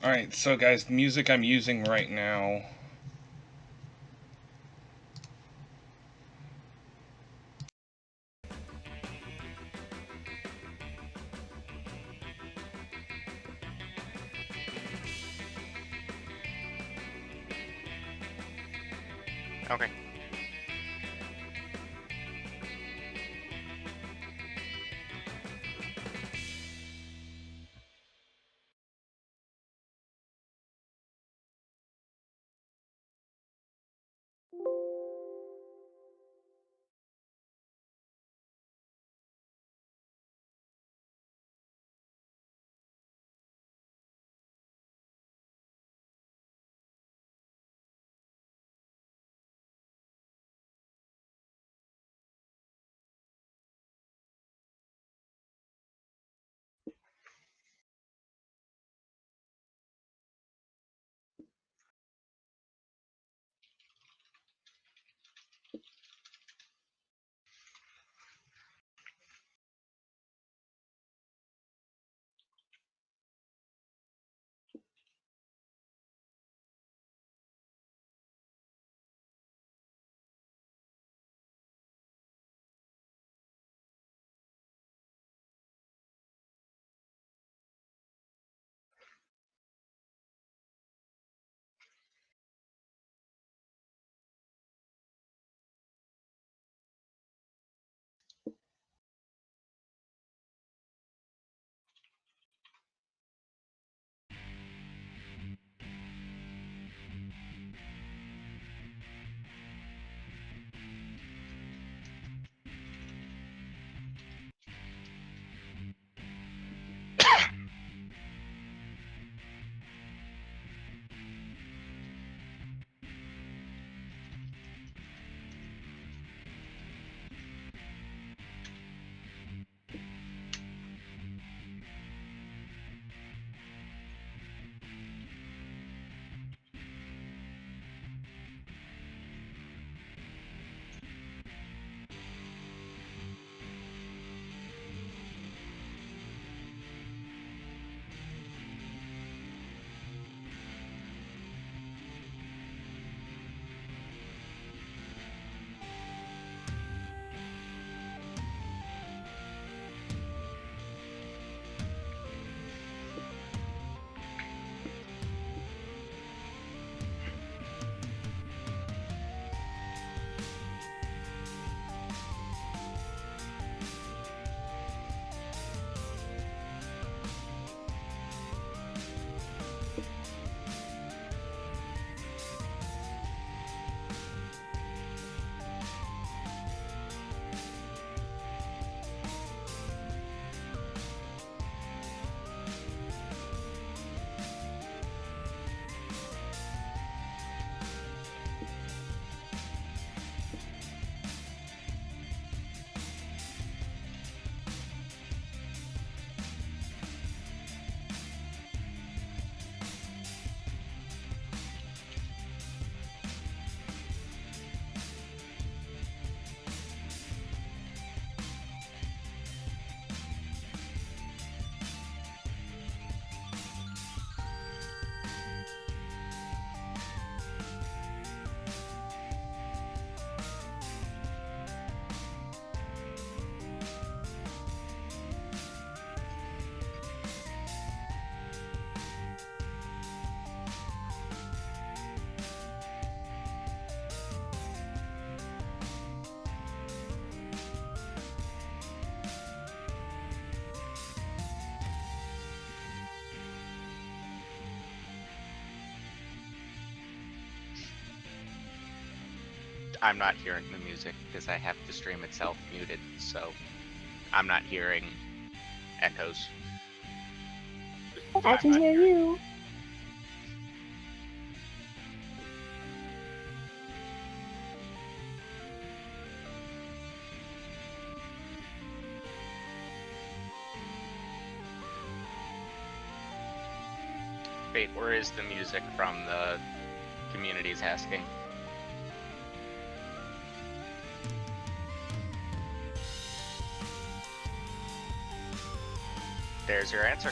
Alright, so guys, the music I'm using right now. Okay. I'm not hearing the music because I have the stream itself muted, so I'm not hearing echoes. I can hear you. Wait, where is the music from the community's asking? There's your answer.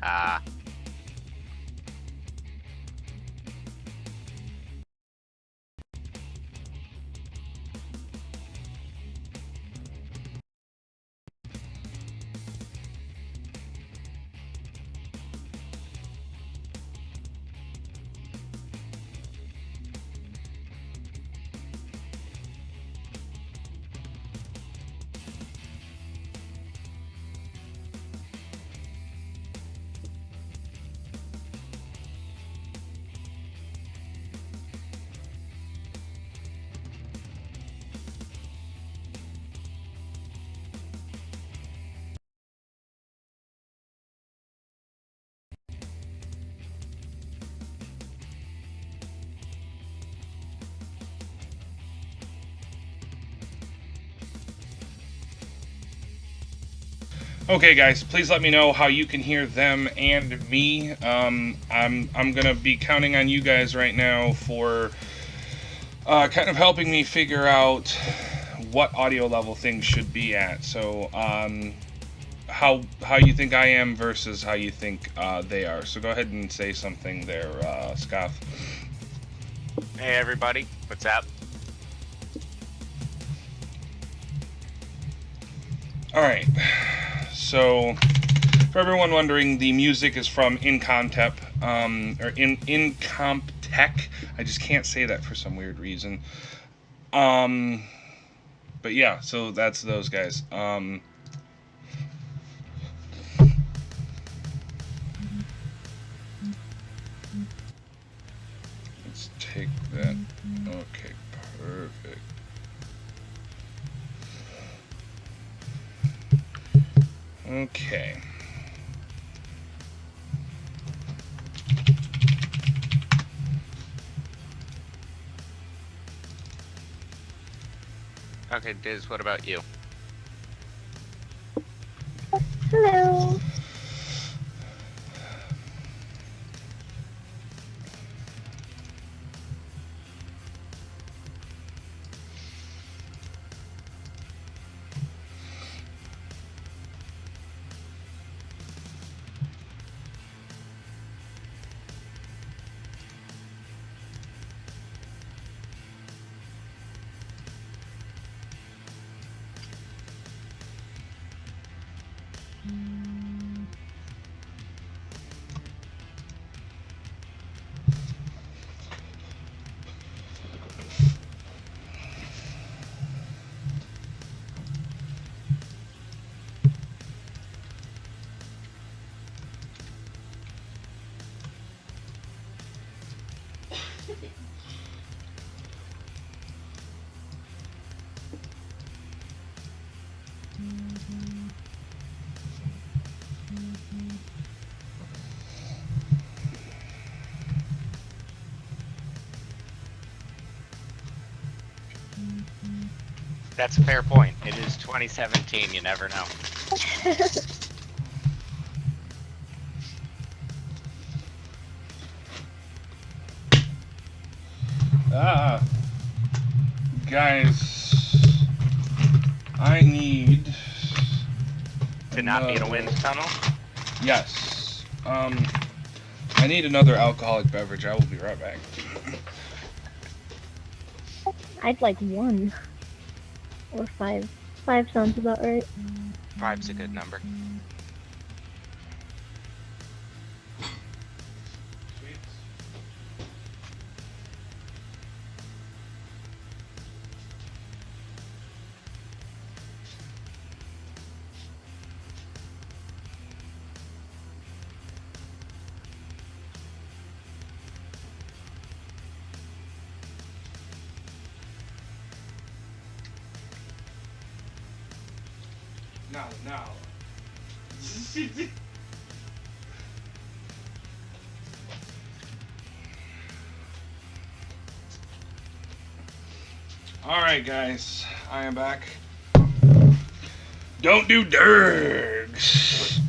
Ah. Okay, guys, please let me know how you can hear them and me. I'm gonna be counting on you guys right now for kind of helping me figure out what audio level things should be at. So, how you think I am versus how you think they are. So go ahead and say something there, Scoff. Hey everybody, what's up? All right. So, for everyone wondering, the music is from Incomptech, or Incomptech. I just can't say that for some weird reason. But yeah, so that's those guys. Let's take that. Okay, perfect. Okay. Okay, Diz, what about you? Hello. That's a fair point. It is 2017, you never know. Guys, I need To not be in a wind tunnel? Yes. I need another alcoholic beverage. I will be right back. I'd like 1 or 5. 5 sounds about right. 5's a good number. Now. Alright, guys. I am back. Don't do dergs!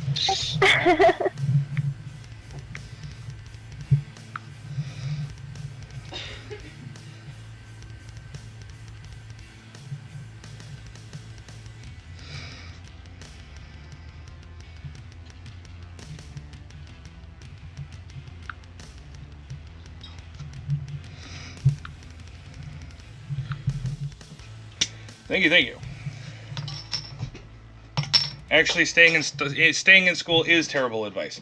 Thank you, thank you. Actually, staying in school is terrible advice.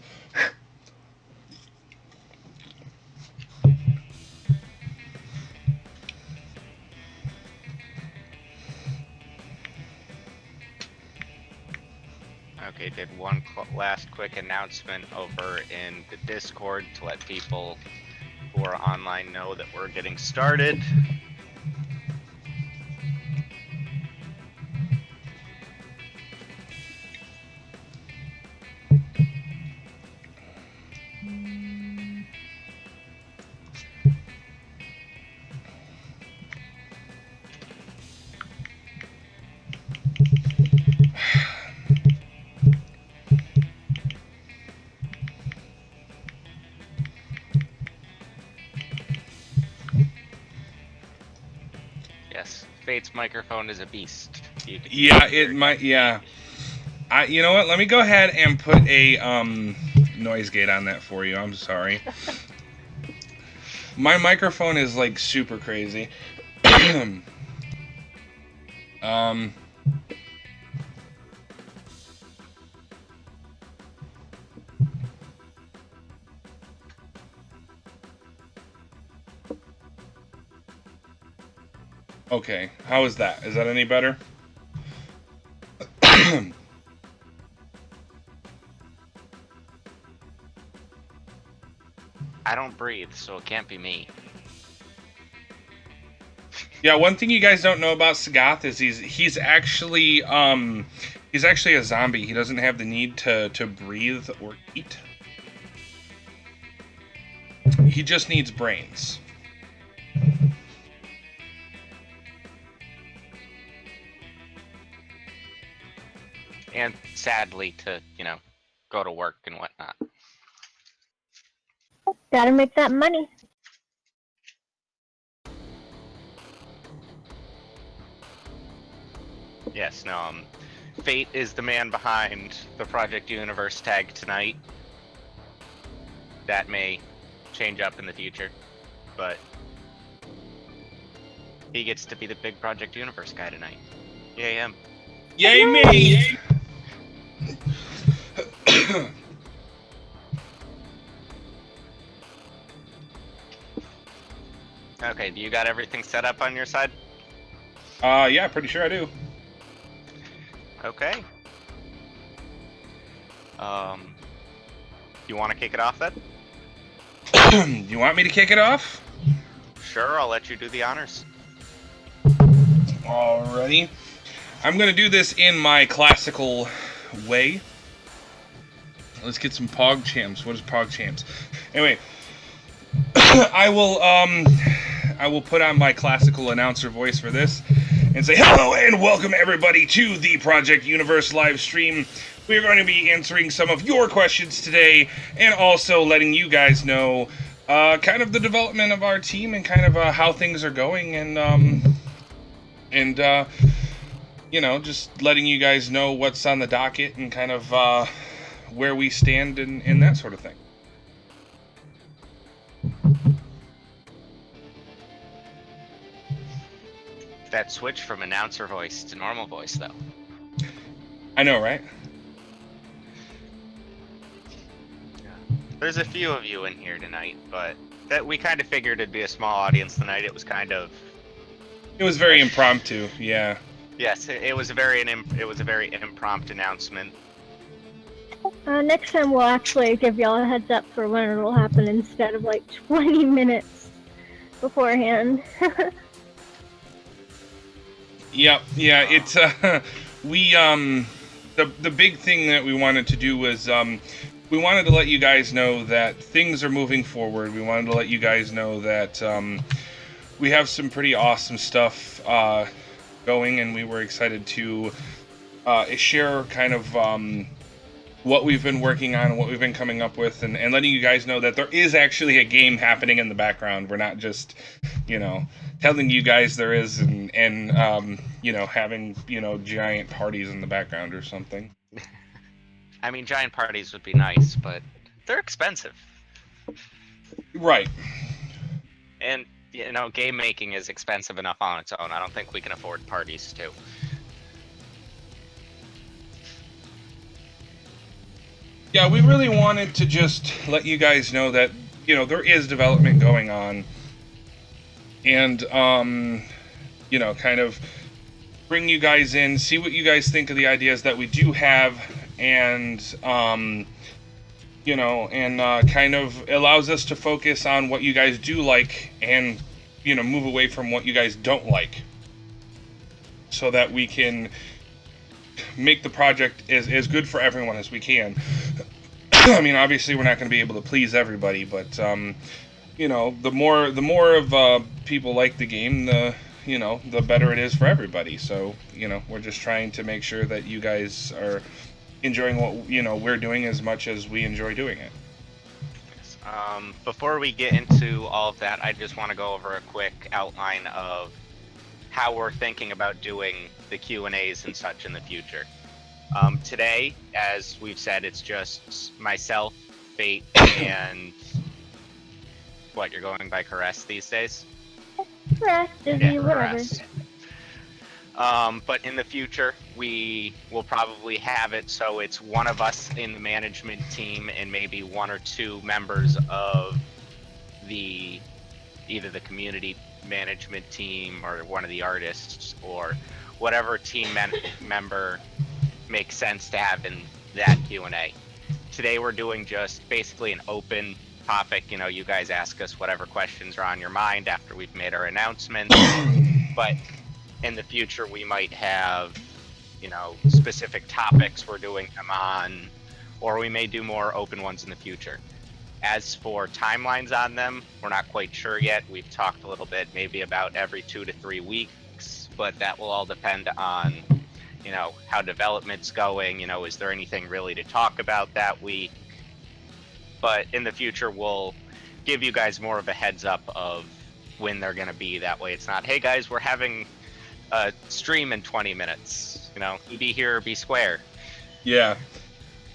Okay, did one last quick announcement over in the Discord to let people who are online know that we're getting started. Yes, Fate's microphone is a beast. Yeah, it might. Yeah, you know what? Let me go ahead and put a noise gate on that for you. I'm sorry. My microphone is like super crazy. um. Okay, how is that? Is that any better? I don't breathe, so it can't be me. Yeah, one thing you guys don't know about Sagoth is he's actually a zombie. He doesn't have the need to breathe or eat. He just needs brains. And sadly to, go to work and whatnot. Gotta make that money. Yes, no, Fate is the man behind the Project Universe tag tonight. That may change up in the future, but he gets to be the big Project Universe guy tonight. Yay him. Yay me! Okay, do you got everything set up on your side? Yeah, pretty sure I do. Okay. You want to kick it off then? You want me to kick it off? Sure, I'll let you do the honors. Alrighty. I'm gonna do this in my classical way. Let's get some PogChamps. What is PogChamps? Anyway, I will put on my classical announcer voice for this and say hello and welcome everybody to the Project Universe live stream. We are going to be answering some of your questions today and also letting you guys know kind of the development of our team and kind of how things are going and just letting you guys know what's on the docket and kind of where we stand and that sort of thing. That switch from announcer voice to normal voice, though. I know, right? There's a few of you in here tonight, but that we kind of figured it'd be a small audience tonight. It was very impromptu, yeah. Yes, it was a very impromptu announcement. Next time we'll actually give y'all a heads up for when it'll happen instead of like 20 minutes beforehand. Yep, yeah, it's the big thing that we wanted to do was we wanted to let you guys know that things are moving forward. We wanted to let you guys know that we have some pretty awesome stuff going, and we were excited to share kind of what we've been working on and what we've been coming up with, and letting you guys know that there is actually a game happening in the background. We're not just, telling you guys there is and having, giant parties in the background or something. I mean, giant parties would be nice, but they're expensive. Right. And you know, game making is expensive enough on its own. I don't think we can afford parties too. Yeah, we really wanted to just let you guys know that, you know, there is development going on. And, you know, kind of bring you guys in, see what you guys think of the ideas that we do have, and, you know, and kind of allows us to focus on what you guys do like and, you know, move away from what you guys don't like. So that we can make the project as good for everyone as we can. I mean, obviously, we're not going to be able to please everybody, but you know, the more of people like the game, the better it is for everybody. So, you know, we're just trying to make sure that you guys are enjoying what, you know, we're doing as much as we enjoy doing it. Before we get into all of that, I just want to go over a quick outline of how we're thinking about doing the Q&As and such in the future. Today, as we've said, it's just myself, Fate, and what, you're going by Caress these days? Correct, Dizzy, whatever. Caress. But in the future, we will probably have it so it's one of us in the management team and maybe one or two members of either the community management team or one of the artists or whatever team member makes sense to have in that Q&A. Today we're doing just basically an open topic. You know, you guys ask us whatever questions are on your mind after we've made our announcements. But in the future we might have, you know, specific topics we're doing them on, or we may do more open ones in the future. As for timelines on them, we're not quite sure yet. We've talked a little bit, maybe about every 2 to 3 weeks, but that will all depend on, you know, how development's going. You know, is there anything really to talk about that week? But in the future, we'll give you guys more of a heads up of when they're going to be. That way it's not, hey guys, we're having a stream in 20 minutes. You know, be here or be square. Yeah,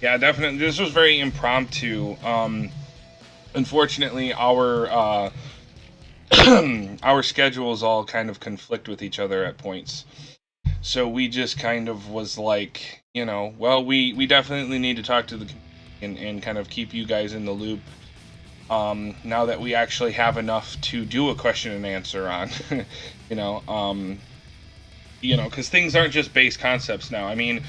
definitely. This was very impromptu. Unfortunately, our our schedules all kind of conflict with each other at points. So we just kind of was like, you know, well, we definitely need to talk to the community and kind of keep you guys in the loop. Now that we actually have enough to do a question and answer on, you know, because things aren't just base concepts now. I mean,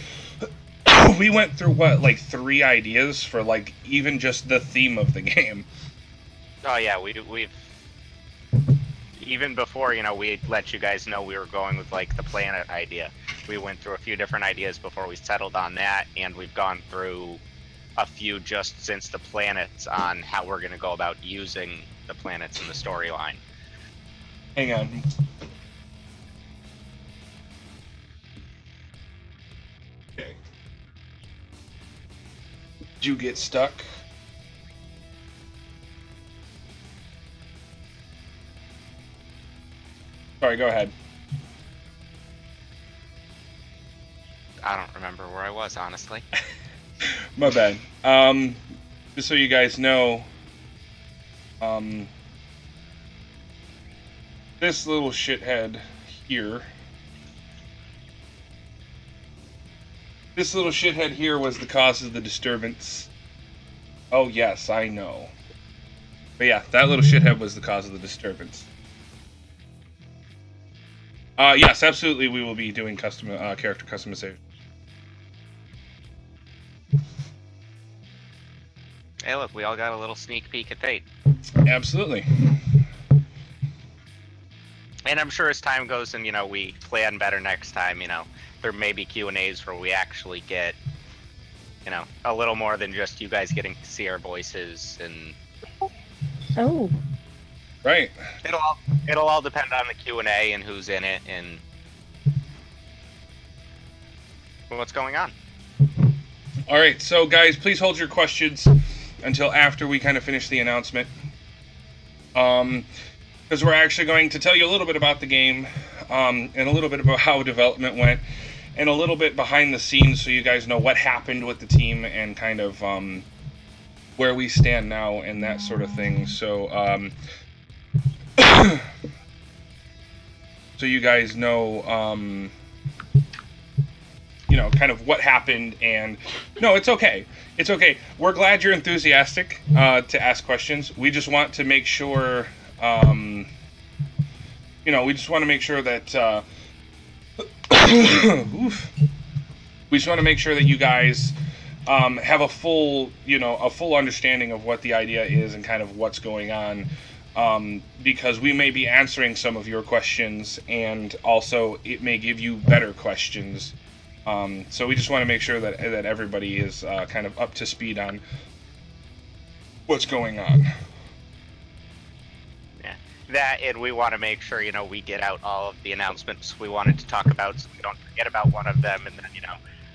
we went through like 3 ideas for like even just the theme of the game. Oh yeah, we've even before, you know, we let you guys know we were going with like the planet idea. We went through a few different ideas before we settled on that, and we've gone through a few just since the planets on how we're going to go about using the planets in the storyline. Hang on. Okay. Did you get stuck? Sorry, go ahead. I don't remember where I was, honestly. My bad. Just so you guys know, this little shithead here. This little shithead here was the cause of the disturbance. Oh yes, I know. But yeah, that little shithead was the cause of the disturbance. Yes, absolutely, we will be doing custom character customization. Hey, look, we all got a little sneak peek at Fate. Absolutely. And I'm sure as time goes and, you know, we plan better next time, you know, there may be Q&As where we actually get, you know, a little more than just you guys getting to see our voices and... Oh. Right. It'll all depend on the Q&A and who's in it and what's going on. All right, so guys, please hold your questions until after we kind of finish the announcement. Because we're actually going to tell you a little bit about the game, and a little bit about how development went, and a little bit behind the scenes so you guys know what happened with the team and kind of where we stand now and that sort of thing. So so you guys know, kind of what happened. And no, it's okay. It's okay. We're glad you're enthusiastic to ask questions. We just want to make sure, we just want to make sure that, oof. We just want to make sure that you guys have a full understanding of what the idea is and kind of what's going on, because we may be answering some of your questions, and also it may give you better questions. So we just want to make sure that everybody is kind of up to speed on what's going on. Yeah, that, and we want to make sure we get out all of the announcements we wanted to talk about, so we don't forget about one of them, and then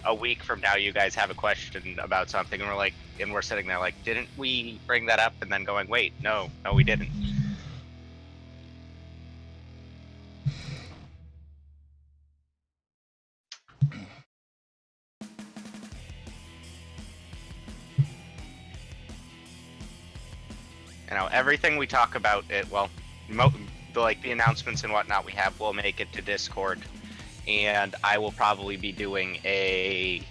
a week from now you guys have a question about something and we're sitting there like, didn't we bring that up? And then going, wait, no we didn't. Everything we talk about, the announcements and whatnot we have, we'll make it to Discord, and I will probably be doing a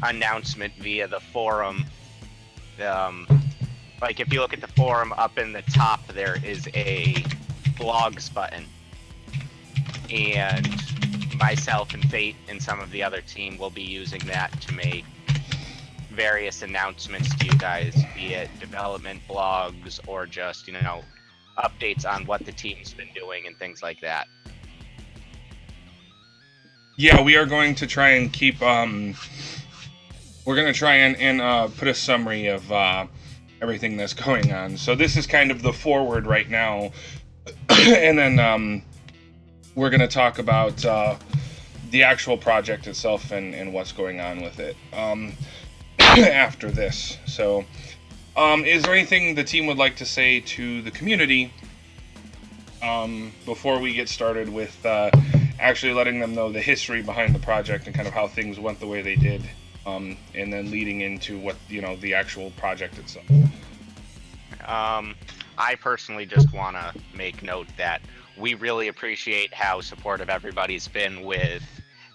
announcement via the forum. If you look at the forum, up in the top there is a blogs button, and myself and Fate and some of the other team will be using that to make various announcements to you guys, be it development blogs or just updates on what the team's been doing and things like that. Yeah, we are going to try and keep we're going to try and put a summary of everything that's going on. So this is kind of the forward right now, and then we're going to talk about the actual project itself and what's going on with it after this. So is there anything the team would like to say to the community before we get started with actually letting them know the history behind the project and kind of how things went the way they did, and then leading into what the actual project itself? I personally just want to make note that we really appreciate how supportive everybody's been with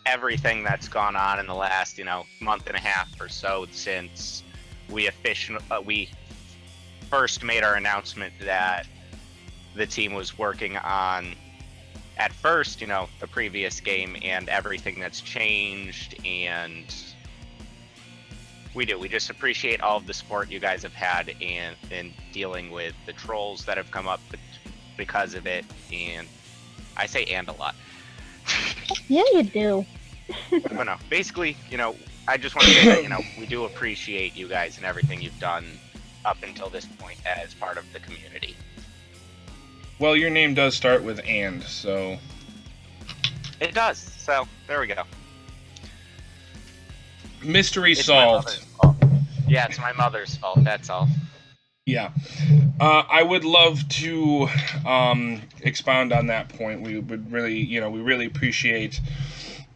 everything that's gone on in the last month and a half or so since we first made our announcement that the team was working on, at first, the previous game, and everything that's changed. And we just appreciate all of the support you guys have had in dealing with the trolls that have come up because of it. And I say "and" a lot. Yeah, you do. But no, basically, I just want to say that, we do appreciate you guys and everything you've done up until this point as part of the community. Well, your name does start with "and," so... It does, so there we go. Mystery It's solved. Yeah, it's my mother's fault, that's all. Yeah. I would love to expound on that point. We would really, we really appreciate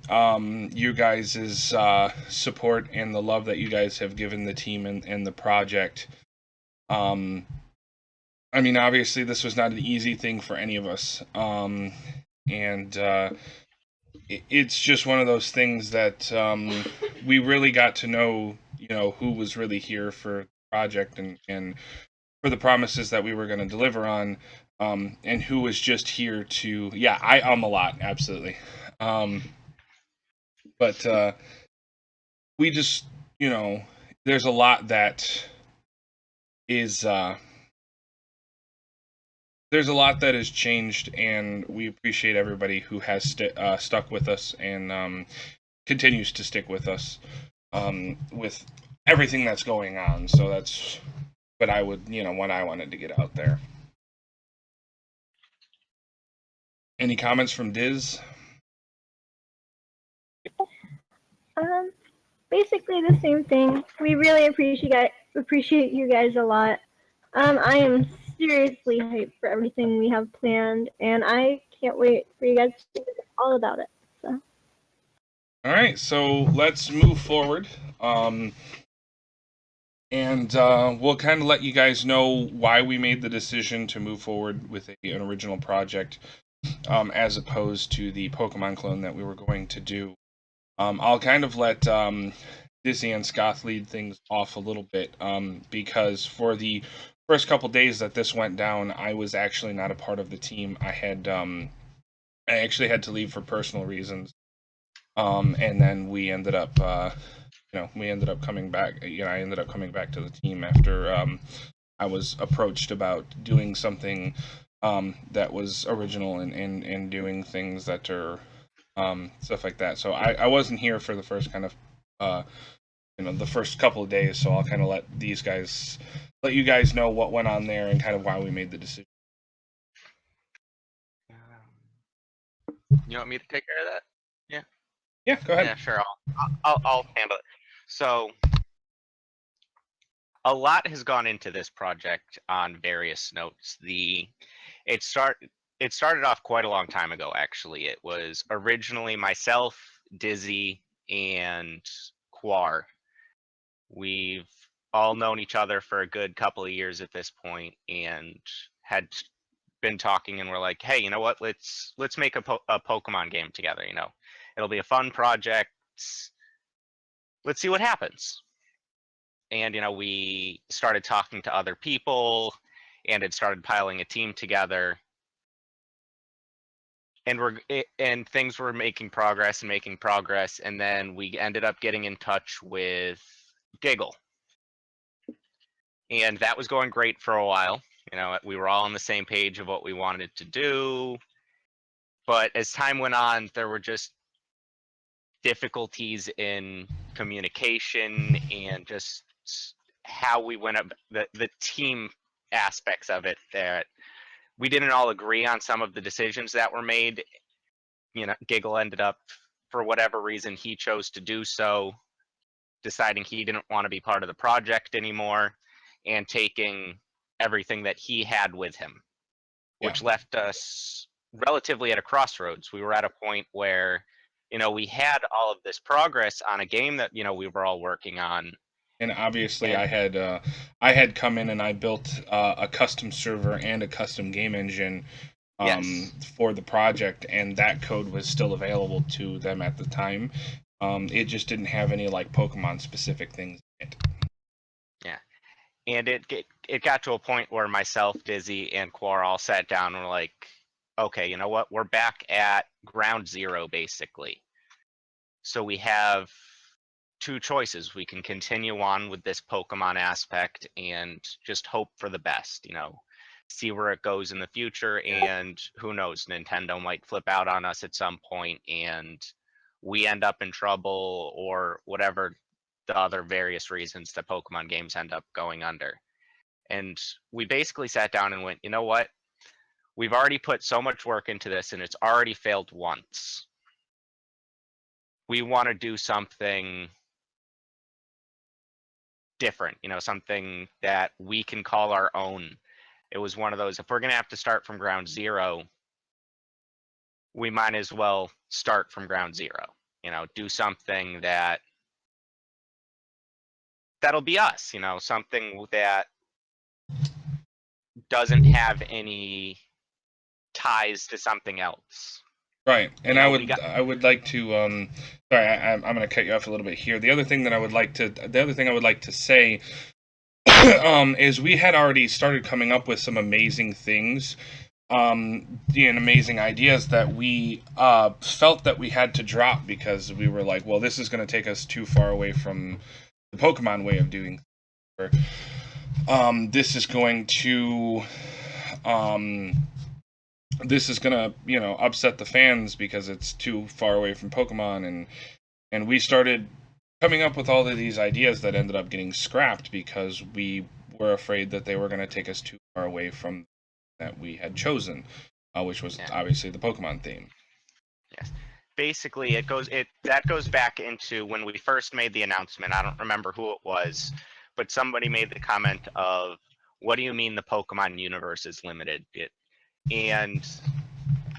you guys' support and the love that you guys have given the team and the project. I mean, obviously, this was not an easy thing for any of us. And it's just one of those things that we really got to know, who was really here for the project and for the promises that we were going to deliver on, and who was just here to, I a lot, absolutely. But we just, there's a lot that is, there's a lot that has changed, and we appreciate everybody who has stuck with us and continues to stick with us with everything that's going on. So that's what I would, what I wanted to get out there. Any comments from Diz? Basically the same thing. We really appreciate you guys a lot. I am seriously hyped for everything we have planned, and I can't wait for you guys to hear all about it. So. All right, so let's move forward. and we'll kind of let you guys know why we made the decision to move forward with an original project, as opposed to the Pokemon clone that we were going to do. I'll kind of let Dizzy and Scoth lead things off a little bit, because for the first couple days that this went down, I was actually not a part of the team. I actually had to leave for personal reasons, and then we ended up, we ended up coming back. I ended up coming back to the team after I was approached about doing something that was original and doing things that are stuff like that. So I wasn't here for the first kind of the first couple of days. So I'll kind of let you guys know what went on there and kind of why we made the decision. You want me to take care of that? Yeah, go ahead. Yeah, sure. I'll handle it. So, a lot has gone into this project on various notes. It started off quite a long time ago. Actually, it was originally myself, Dizzy, and Quar. We've all known each other for a good couple of years at this point, and had been talking, and we're like, hey, you know what? Let's make a Pokemon game together. It'll be a fun project. Let's see what happens. And we started talking to other people, and it started piling a team together. And things were making progress, and then we ended up getting in touch with Giggle. And that was going great for a while. We were all on the same page of what we wanted to do. But as time went on, there were just difficulties in communication and just how we went up the team aspects of it, that we didn't all agree on some of the decisions that were made. Giggle ended up, for whatever reason, he chose to do so, deciding he didn't want to be part of the project anymore and taking everything that he had with him, which left us relatively at a crossroads. We were at a point where we had all of this progress on a game that we were all working on. And obviously, I had come in and I built a custom server and a custom game engine for the project, and that code was still available to them at the time. It just didn't have any Pokemon specific things in it. Yeah, and it got to a point where myself, Dizzy, and Quar all sat down and were like, okay, you know what? We're back at ground zero, basically. So we have two choices. We can continue on with this Pokemon aspect and just hope for the best, see where it goes in the future. And who knows, Nintendo might flip out on us at some point and we end up in trouble, or whatever the other various reasons that Pokemon games end up going under. And we basically sat down and went, you know what? We've already put so much work into this and it's already failed once. We want to do something different, something that we can call our own. It was one of those, if we're going to have to start from ground zero, we might as well start from ground zero, do something that'll be us, something that doesn't have any ties to something else. Right, and I would like to sorry, I'm going to cut you off a little bit here. The other thing I would like to say is we had already started coming up with some amazing things, and amazing ideas that we felt that we had to drop because we were like, well, this is going to take us too far away from the Pokemon way of doing things. This is going to upset the fans because it's too far away from Pokemon, and we started coming up with all of these ideas that ended up getting scrapped because we were afraid that they were going to take us too far away from that we had chosen, which was obviously the Pokemon theme. Yes. Basically, that goes back into when we first made the announcement. I don't remember who it was, but somebody made the comment of, what do you mean the Pokemon universe is limited? And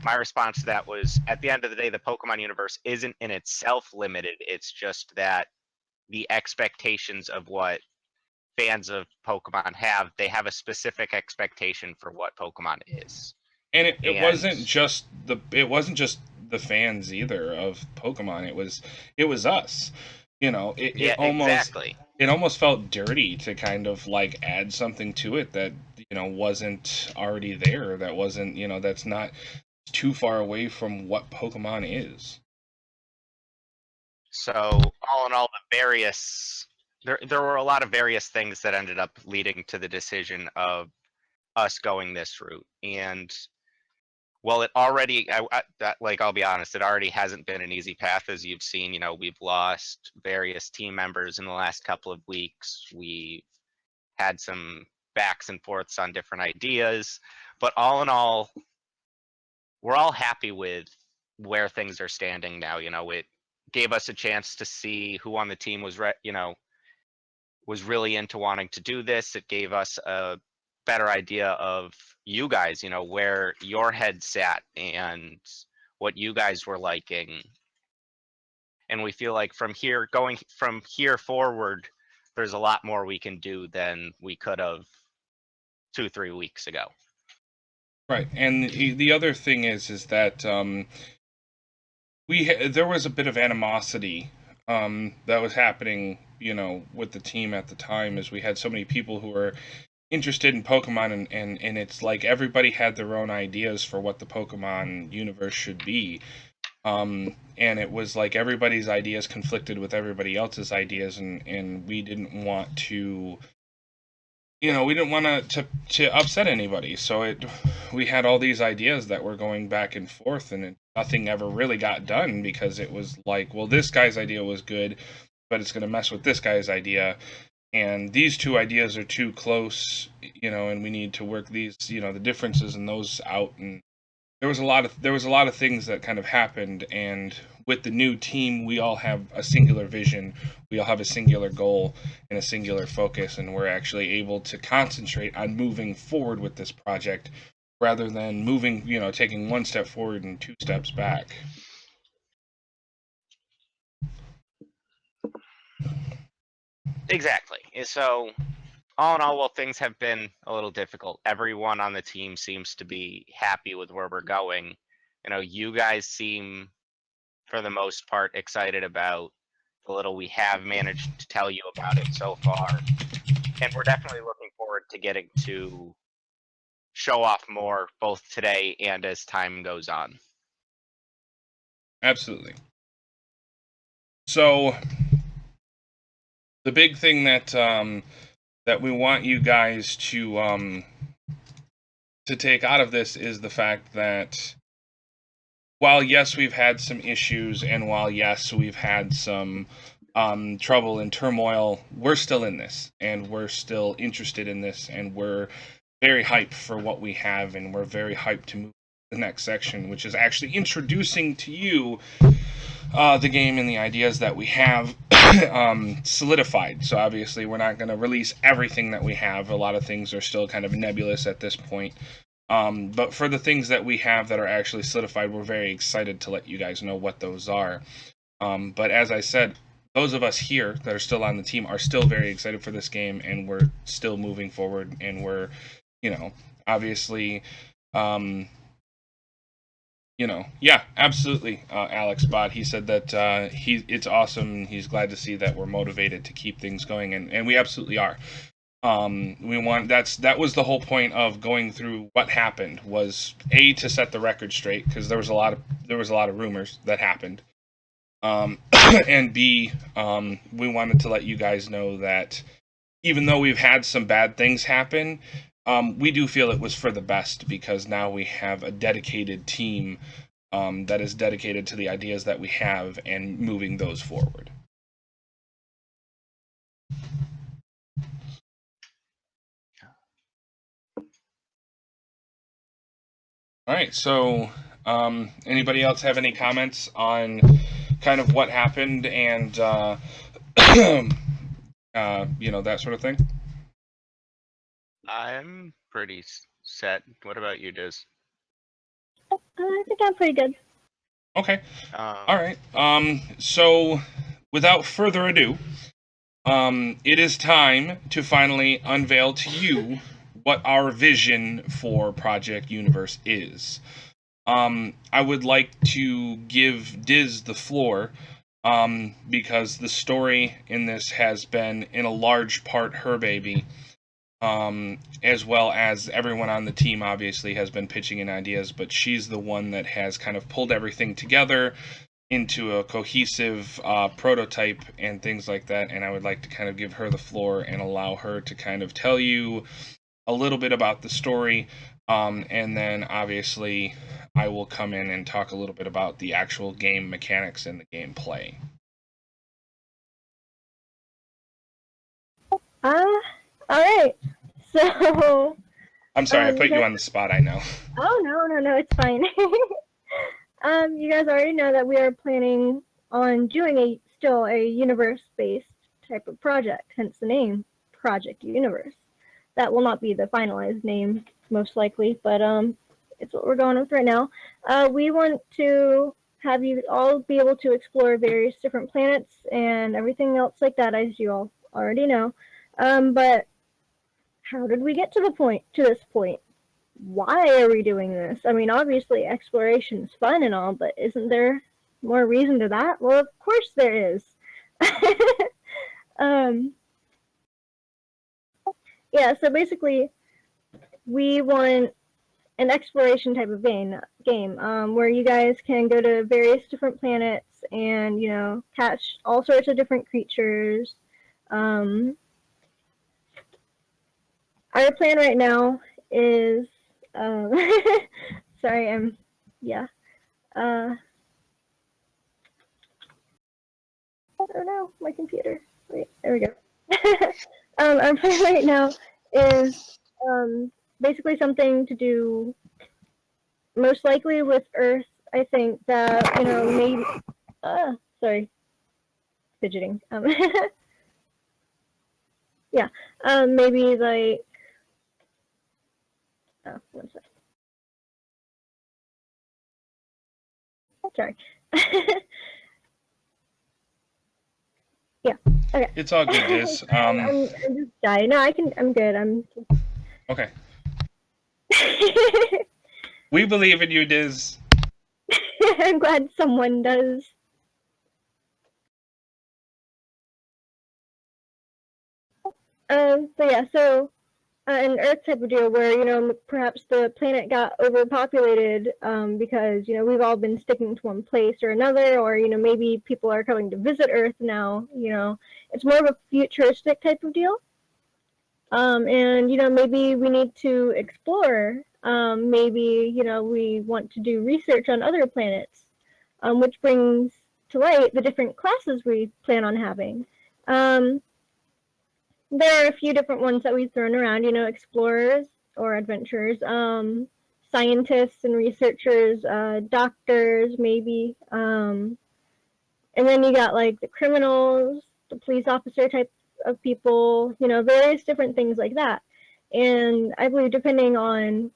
my response to that was, at the end of the day, the Pokemon universe isn't in itself limited. It's just that the expectations of what fans of Pokemon have. They have a specific expectation for what Pokemon is. And it And wasn't just the fans either of Pokemon. It was us. You know, yeah, exactly. it almost felt dirty to kind of like add something to it that, you know, wasn't already there. That wasn't, you know, that's not too far away from what Pokemon is. So all in all, there were a lot of various things that ended up leading to the decision of us going this route. And well, it already, I'll be honest, it already hasn't been an easy path, as you've seen. You know, we've lost various team members in the last couple of weeks. We've had some backs and forths on different ideas, but all in all, we're all happy with where things are standing now. You know, it gave us a chance to see who on the team was, was really into wanting to do this. It gave us a better idea of you guys, you know, where your head sat and what you guys were liking. And we feel like going from here forward, there's a lot more we can do than we could have 2-3 weeks ago. Right. And the other thing is that there was a bit of animosity that was happening, you know, with the team at the time, as we had so many people who were interested in Pokemon, and it's like everybody had their own ideas for what the Pokemon universe should be. And it was like everybody's ideas conflicted with everybody else's ideas, and we didn't want to, you know, we didn't want to upset anybody. So we had all these ideas that were going back and forth, and nothing ever really got done because it was like, well, this guy's idea was good, but it's going to mess with this guy's idea, and these two ideas are too close, you know, and we need to work these, you know, the differences in those out. And there was a lot of things that kind of happened, and with the new team we all have a singular vision, we all have a singular goal and a singular focus, and we're actually able to concentrate on moving forward with this project rather than moving, you know, taking one step forward and two steps back. Exactly. So all in all, while things have been a little difficult, everyone on the team seems to be happy with where we're going. You know, you guys seem, for the most part, excited about the little we have managed to tell you about it so far. And we're definitely looking forward to getting to show off more, both today and as time goes on. Absolutely. So the big thing that that we want you guys to take out of this is the fact that while yes, we've had some issues, and while yes, we've had some trouble and turmoil, we're still in this, and we're still interested in this, and we're very hyped for what we have, and we're very hyped to move to the next section, which is actually introducing to you the game and the ideas that we have solidified. So obviously we're not going to release everything that we have. A lot of things are still kind of nebulous at this point. But for the things that we have that are actually solidified, we're very excited to let you guys know what those are. But as I said, those of us here that are still on the team are still very excited for this game, and we're still moving forward, and we're, you know, obviously, you know, yeah, absolutely. Alex Bot, he said that it's awesome. He's glad to see that we're motivated to keep things going, and we absolutely are. We want that was the whole point of going through what happened, was A, to set the record straight, because there was a lot of rumors that happened, and B, we wanted to let you guys know that even though we've had some bad things happen, we do feel it was for the best, because now we have a dedicated team that is dedicated to the ideas that we have and moving those forward. All right, so anybody else have any comments on kind of what happened and you know, that sort of thing? I'm pretty set. What about you, Diz? I think I'm pretty good. Okay. All right. So without further ado, it is time to finally unveil to you what our vision for Project Universe is. I would like to give Diz the floor, because the story in this has been, in a large part, her baby, as well as everyone on the team obviously has been pitching in ideas, but she's the one that has kind of pulled everything together into a cohesive prototype and things like that. And I would like to kind of give her the floor and allow her to kind of tell you a little bit about the story, and then obviously I will come in and talk a little bit about the actual game mechanics and the gameplay. All right. So, I'm sorry, I put you guys- on the spot, I know. Oh no, it's fine. You guys already know that we are planning on doing still a universe-based type of project, hence the name Project Universe. That will not be the finalized name, most likely, but it's what we're going with right now. We want to have you all be able to explore various different planets and everything else like that, as you all already know. But how did we get to this point? Why are we doing this? I mean, obviously exploration is fun and all, but isn't there more reason to that? Well, of course there is. Yeah, so basically we want an exploration type of game, where you guys can go to various different planets and, you know, catch all sorts of different creatures. Our plan right now is, sorry, yeah. Oh no, my computer. Wait, there we go. Our plan right now is basically something to do most likely with Earth. I think that, you know, maybe, sorry, fidgeting. Yeah, maybe like, oh, one sec. Sorry. Yeah. Okay. It's all good, Diz. I'm just dying. No, I'm good. Okay. We believe in you, Diz. I'm glad someone does. But yeah, so an Earth type of deal where, you know, perhaps the planet got overpopulated because, you know, we've all been sticking to one place or another, or, you know, maybe people are coming to visit Earth now, you know. It's more of a futuristic type of deal. And, you know, maybe we need to explore. Maybe, you know, we want to do research on other planets, which brings to light the different classes we plan on having. There are a few different ones that we've thrown around, you know, explorers or adventurers, scientists and researchers, doctors, maybe. And then you got like the criminals, the police officer type of people, you know, various different things like that. And I believe depending on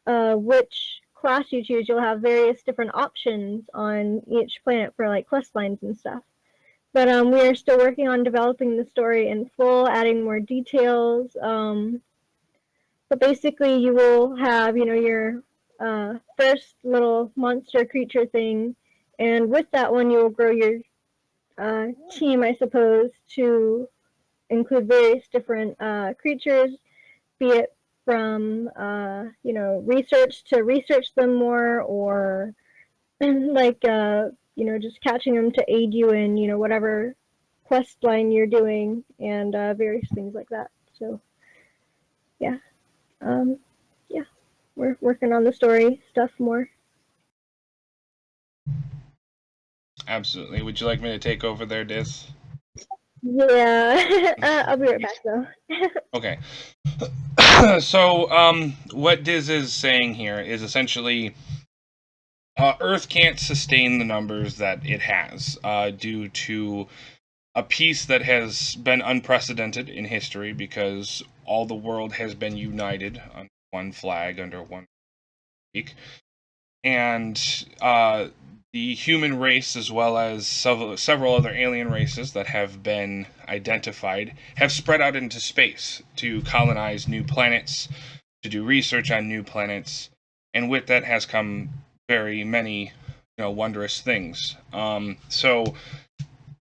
which class you choose, you'll have various different options on each planet for like quest lines and stuff. But we are still working on developing the story in full, adding more details. But basically, you will have, you know, your first little monster creature thing, and with that one, you will grow your team, I suppose, to include various different creatures, be it from, you know, research to research them more, or like, you know, just catching them to aid you in, you know, whatever quest line you're doing, and various things like that. So, yeah. Yeah, we're working on the story stuff more. Absolutely. Would you like me to take over there, Diz? Yeah, I'll be right back though. Okay. So, what Diz is saying here is essentially Earth can't sustain the numbers that it has due to a peace that has been unprecedented in history because all the world has been united under one flag, under one peak. And the human race, as well as several other alien races that have been identified, have spread out into space to colonize new planets, to do research on new planets, and with that has come very many, wondrous things. So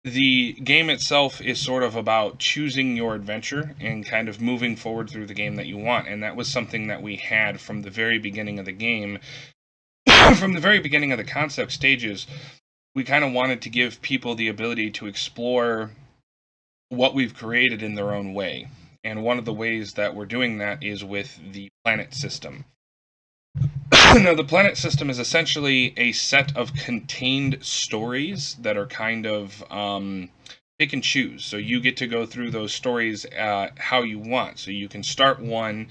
the game itself is sort of about choosing your adventure and kind of moving forward through the game that you want, and that was something that we had from the very beginning of the game. From the very beginning of the concept stages, we kind of wanted to give people the ability to explore what we've created in their own way. And one of the ways that we're doing that is with the planet system. Now, the planet system is essentially a set of contained stories that are kind of pick and choose. So you get to go through those stories how you want. So you can start one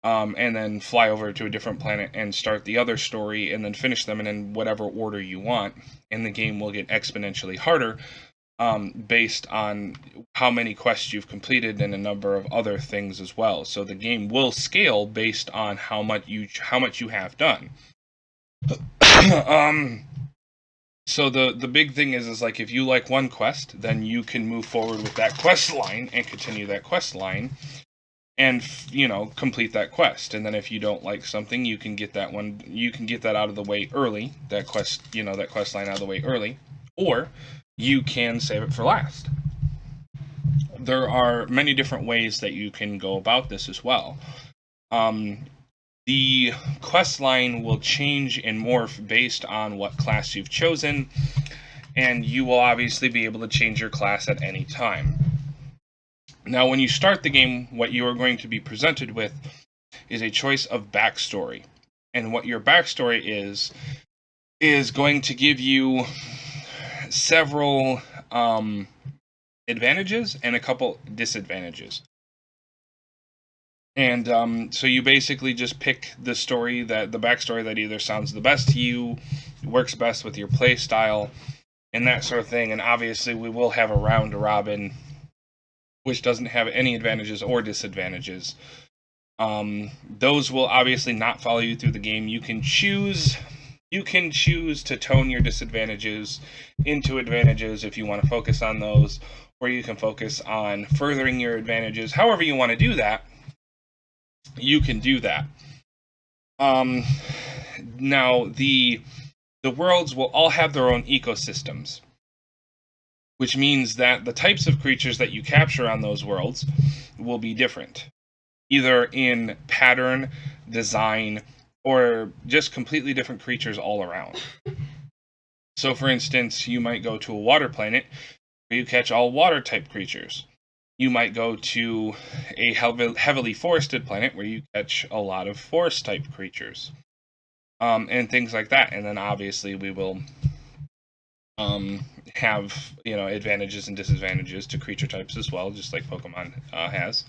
and then fly over to a different planet and start the other story and then finish them in whatever order you want. And the game will get exponentially harder based on how many quests you've completed and a number of other things as well. So the game will scale based on how much you have done. So the big thing is like, if you like one quest, then you can move forward with that quest line and continue that quest line and complete that quest. And then if you don't like something, you can get that out of the way early, that quest line out of the way early, or you can save it for last. There are many different ways that you can go about this as well. The quest line will change and morph based on what class you've chosen, and you will obviously be able to change your class at any time. Now, when you start the game, what you are going to be presented with is a choice of backstory. And what your backstory is going to give you several advantages and a couple disadvantages. And so you basically just pick the backstory that either sounds the best to you, works best with your play style, and that sort of thing. And obviously we will have a round robin, which doesn't have any advantages or disadvantages. Those will obviously not follow you through the game. You can choose to tone your disadvantages into advantages if you want to focus on those, or you can focus on furthering your advantages. However you want to do that, you can do that. Now, the worlds will all have their own ecosystems, which means that the types of creatures that you capture on those worlds will be different, either in pattern, design, or just completely different creatures all around. So, for instance, you might go to a water planet where you catch all water-type creatures. You might go to a heavily forested planet where you catch a lot of forest-type creatures, and things like that. And then, obviously, we will have advantages and disadvantages to creature types as well, just like Pokemon has.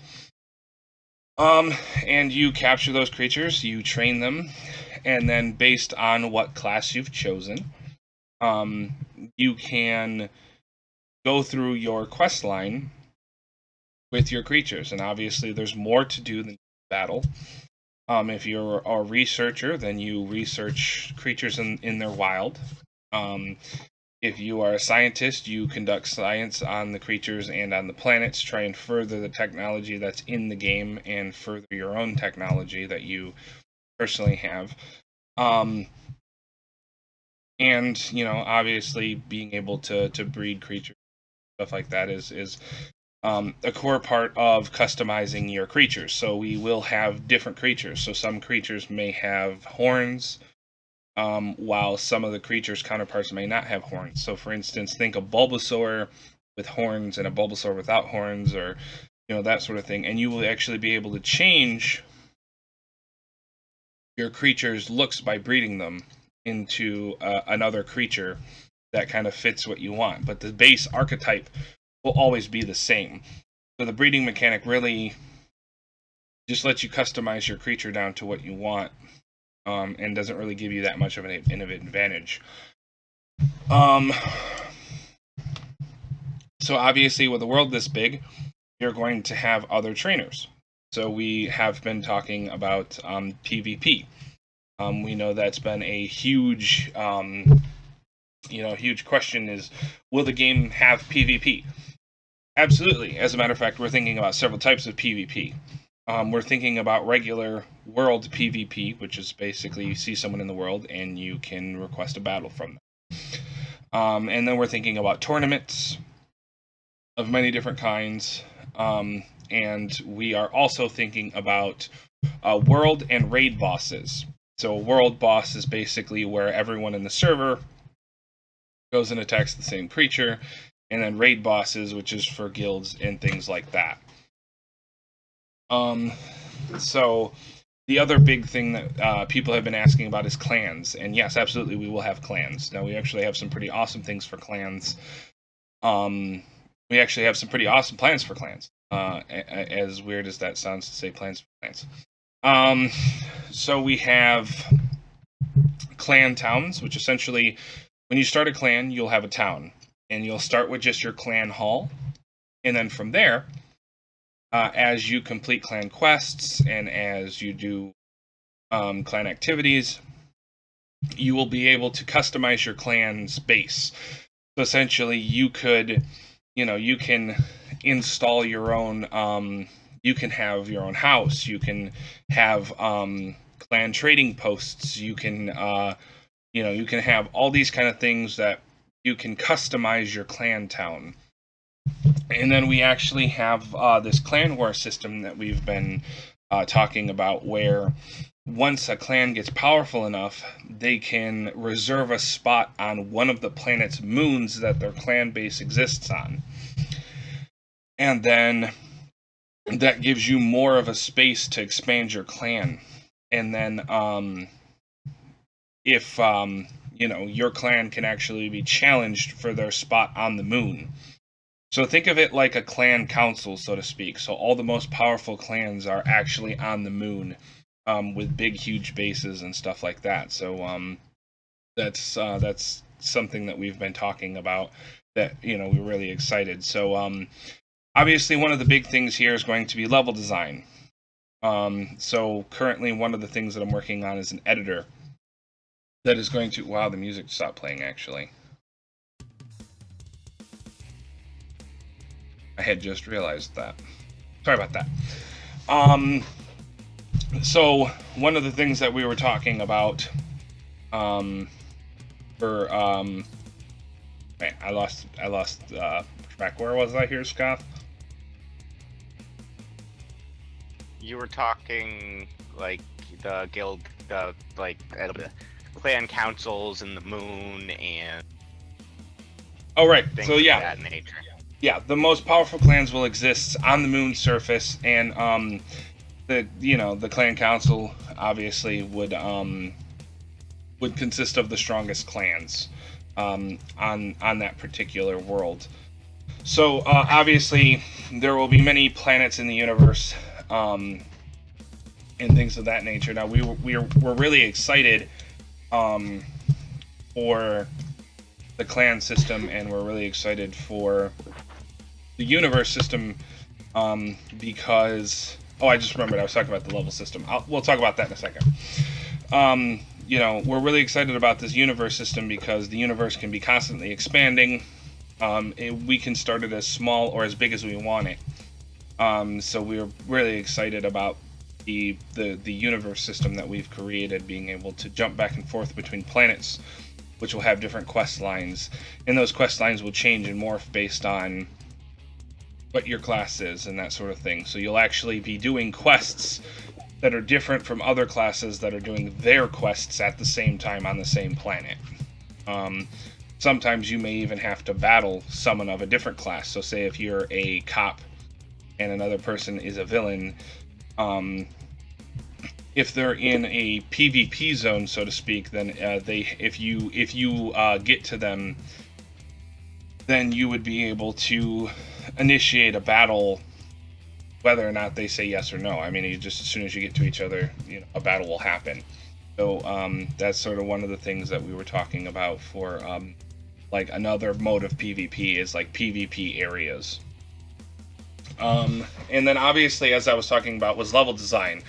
And you capture those creatures, you train them, and then based on what class you've chosen, you can go through your quest line with your creatures. And obviously there's more to do than battle. If you're a researcher, then you research creatures in their wild. If you are a scientist, you conduct science on the creatures and on the planets, try and further the technology that's in the game and further your own technology that you personally have. And, obviously being able to breed creatures, stuff like that is a core part of customizing your creatures. So we will have different creatures. So some creatures may have horns, while some of the creatures' counterparts may not have horns. So, for instance, think a Bulbasaur with horns and a Bulbasaur without horns, or that sort of thing. And you will actually be able to change your creature's looks by breeding them into another creature that kind of fits what you want. But the base archetype will always be the same. So the breeding mechanic really just lets you customize your creature down to what you want. And doesn't really give you that much of an advantage. So obviously with a world this big, you're going to have other trainers. So we have been talking about PvP. We know that's been a huge a huge question is, will the game have PvP? Absolutely. As a matter of fact, we're thinking about several types of PvP. We're thinking about regular world PvP, which is basically you see someone in the world and you can request a battle from them. And then we're thinking about tournaments of many different kinds. And we are also thinking about world and raid bosses. So a world boss is basically where everyone in the server goes and attacks the same creature, and then raid bosses, which is for guilds and things like that. So the other big thing that people have been asking about is clans, and yes, absolutely, we will have clans. Now, we actually have some pretty awesome things for clans. We actually have some pretty awesome plans for clans. As weird as that sounds to say plans for clans. So we have clan towns, which essentially, when you start a clan, you'll have a town. And you'll start with just your clan hall. And then from there, as you complete clan quests and as you do clan activities, you will be able to customize your clan's base. So essentially, you could, you can install your own, you can have your own house, you can have clan trading posts, you can, you can have all these kind of things that you can customize your clan town. And then we actually have this clan war system that we've been talking about, where once a clan gets powerful enough, they can reserve a spot on one of the planet's moons that their clan base exists on. And then that gives you more of a space to expand your clan. And then if your clan can actually be challenged for their spot on the moon. So think of it like a clan council, so to speak. So all the most powerful clans are actually on the moon, with big, huge bases and stuff like that. So that's something that we've been talking about, that we're really excited. So obviously, one of the big things here is going to be level design. So currently, one of the things that I'm working on is an editor that is going to... Wow, the music stopped playing, actually. I had just realized that. Sorry about that. So one of the things that we were talking about I lost track. Where was I here, Scott? You were talking like the guild, clan councils and the moon and right. things So yeah, of that nature. Yeah, the most powerful clans will exist on the moon surface, and the clan council obviously would consist of the strongest clans on that particular world. So obviously there will be many planets in the universe and things of that nature. Now we're really excited for the clan system, and we're really excited for the universe system because I just remembered I was talking about the level system. We'll talk about that in a second. We're really excited about this universe system because the universe can be constantly expanding. We can start it as small or as big as we want it. So we're really excited about the universe system that we've created, being able to jump back and forth between planets, which will have different quest lines, and those quest lines will change and morph based on what your class is and that sort of thing. So you'll actually be doing quests that are different from other classes that are doing their quests at the same time on the same planet. Sometimes you may even have to battle someone of a different class. So say if you're a cop and another person is a villain, if they're in a PvP zone, so to speak, then if you get to them, then you would be able to initiate a battle, whether or not they say yes or no. I mean, just as soon as you get to each other, a battle will happen. So that's sort of one of the things that we were talking about for another mode of PvP is like PvP areas. And then obviously, as I was talking about, was level design.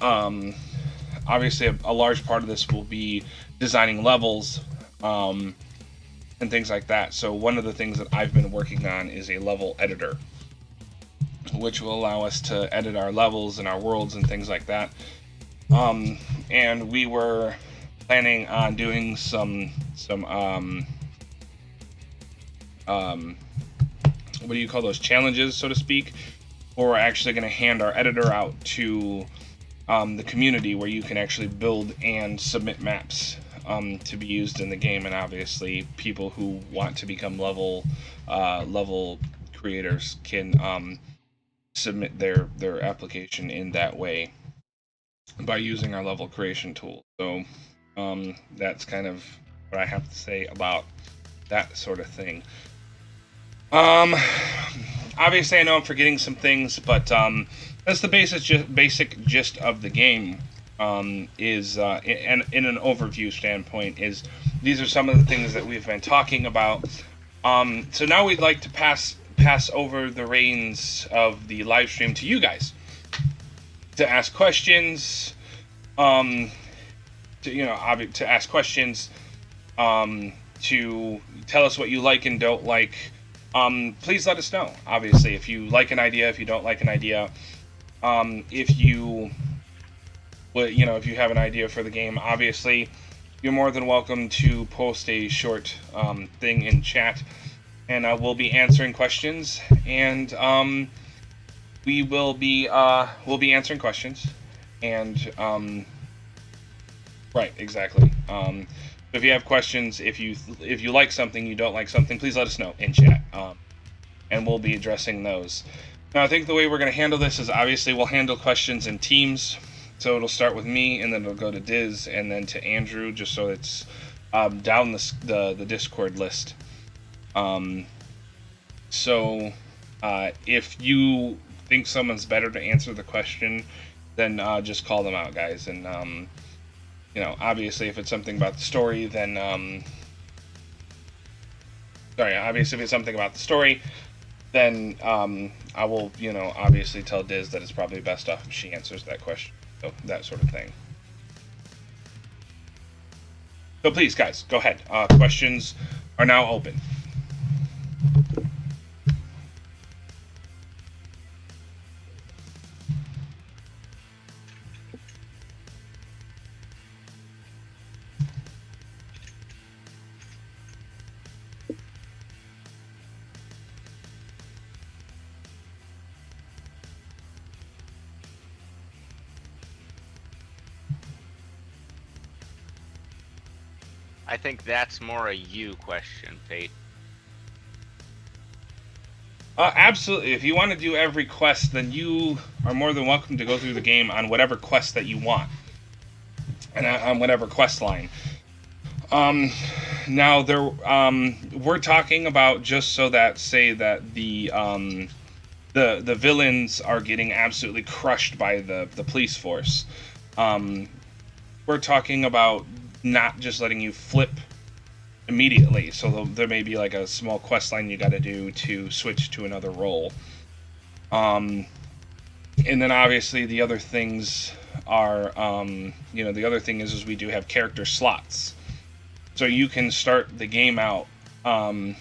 Obviously, a large part of this will be designing levels. and things like that. So one of the things that I've been working on is a level editor, which will allow us to edit our levels and our worlds and things like that. And we were planning on doing some what do you call those, challenges, so to speak, or we're actually going to hand our editor out to the community, where you can actually build and submit maps to be used in the game. And obviously people who want to become level creators can submit their application in that way by using our level creation tool. So that's kind of what I have to say about that sort of thing. Obviously I know I'm forgetting some things, but that's the basic gist of the game. Is in an overview standpoint, is these are some of the things that we've been talking about. So now we'd like to pass over the reins of the live stream to you guys to ask questions, to ask questions, to tell us what you like and don't like. Please let us know. Obviously, if you like an idea, if you don't like an idea, if you have an idea for the game, obviously, you're more than welcome to post a short thing in chat, and we'll be answering questions, and we'll be answering questions, and right, exactly. If you have questions, if you like something, you don't like something, please let us know in chat, and we'll be addressing those. Now, I think the way we're going to handle this is, obviously, we'll handle questions in teams. So it'll start with me, and then it'll go to Diz, and then to Andrew, just so it's down the Discord list. So if you think someone's better to answer the question, then just call them out, guys. And obviously, if it's something about the story, then obviously, if it's something about the story, then I will, obviously tell Diz that it's probably best off if she answers that question. So that sort of thing. So please, guys, go ahead. Questions are now open. I think that's more a you question, Fate. Absolutely. If you want to do every quest, then you are more than welcome to go through the game on whatever quest that you want, and on whatever quest line. Now we're talking about, just so that, say that the villains are getting absolutely crushed by the police force. We're talking about not just letting you flip immediately, so there may be like a small quest line you got to do to switch to another role. And then obviously the other things are, the other thing is we do have character slots, so you can start the game out. I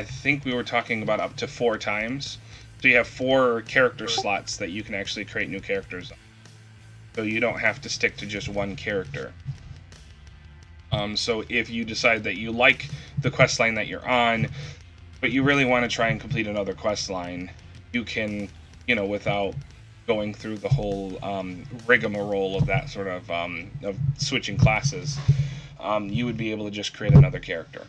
think we were talking about up to 4 times, so you have 4 character slots that you can actually create new characters on. So you don't have to stick to just one character. So if you decide that you like the quest line that you're on, but you really want to try and complete another quest line, you can, without going through the whole rigmarole of that sort of switching classes, you would be able to just create another character.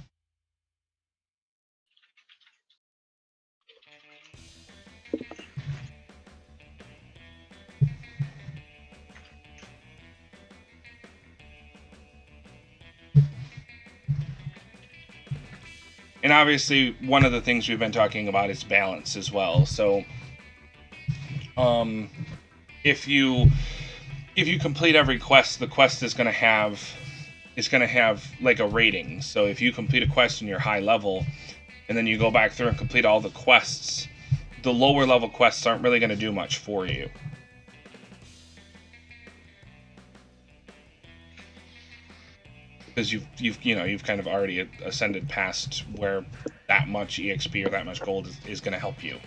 And obviously, one of the things we've been talking about is balance as well. So, if you complete every quest, the quest is going to have like a rating. So if you complete a quest and you're high level, and then you go back through and complete all the quests, the lower level quests aren't really going to do much for you. because you've kind of already ascended past where that much EXP or that much gold is going to help you.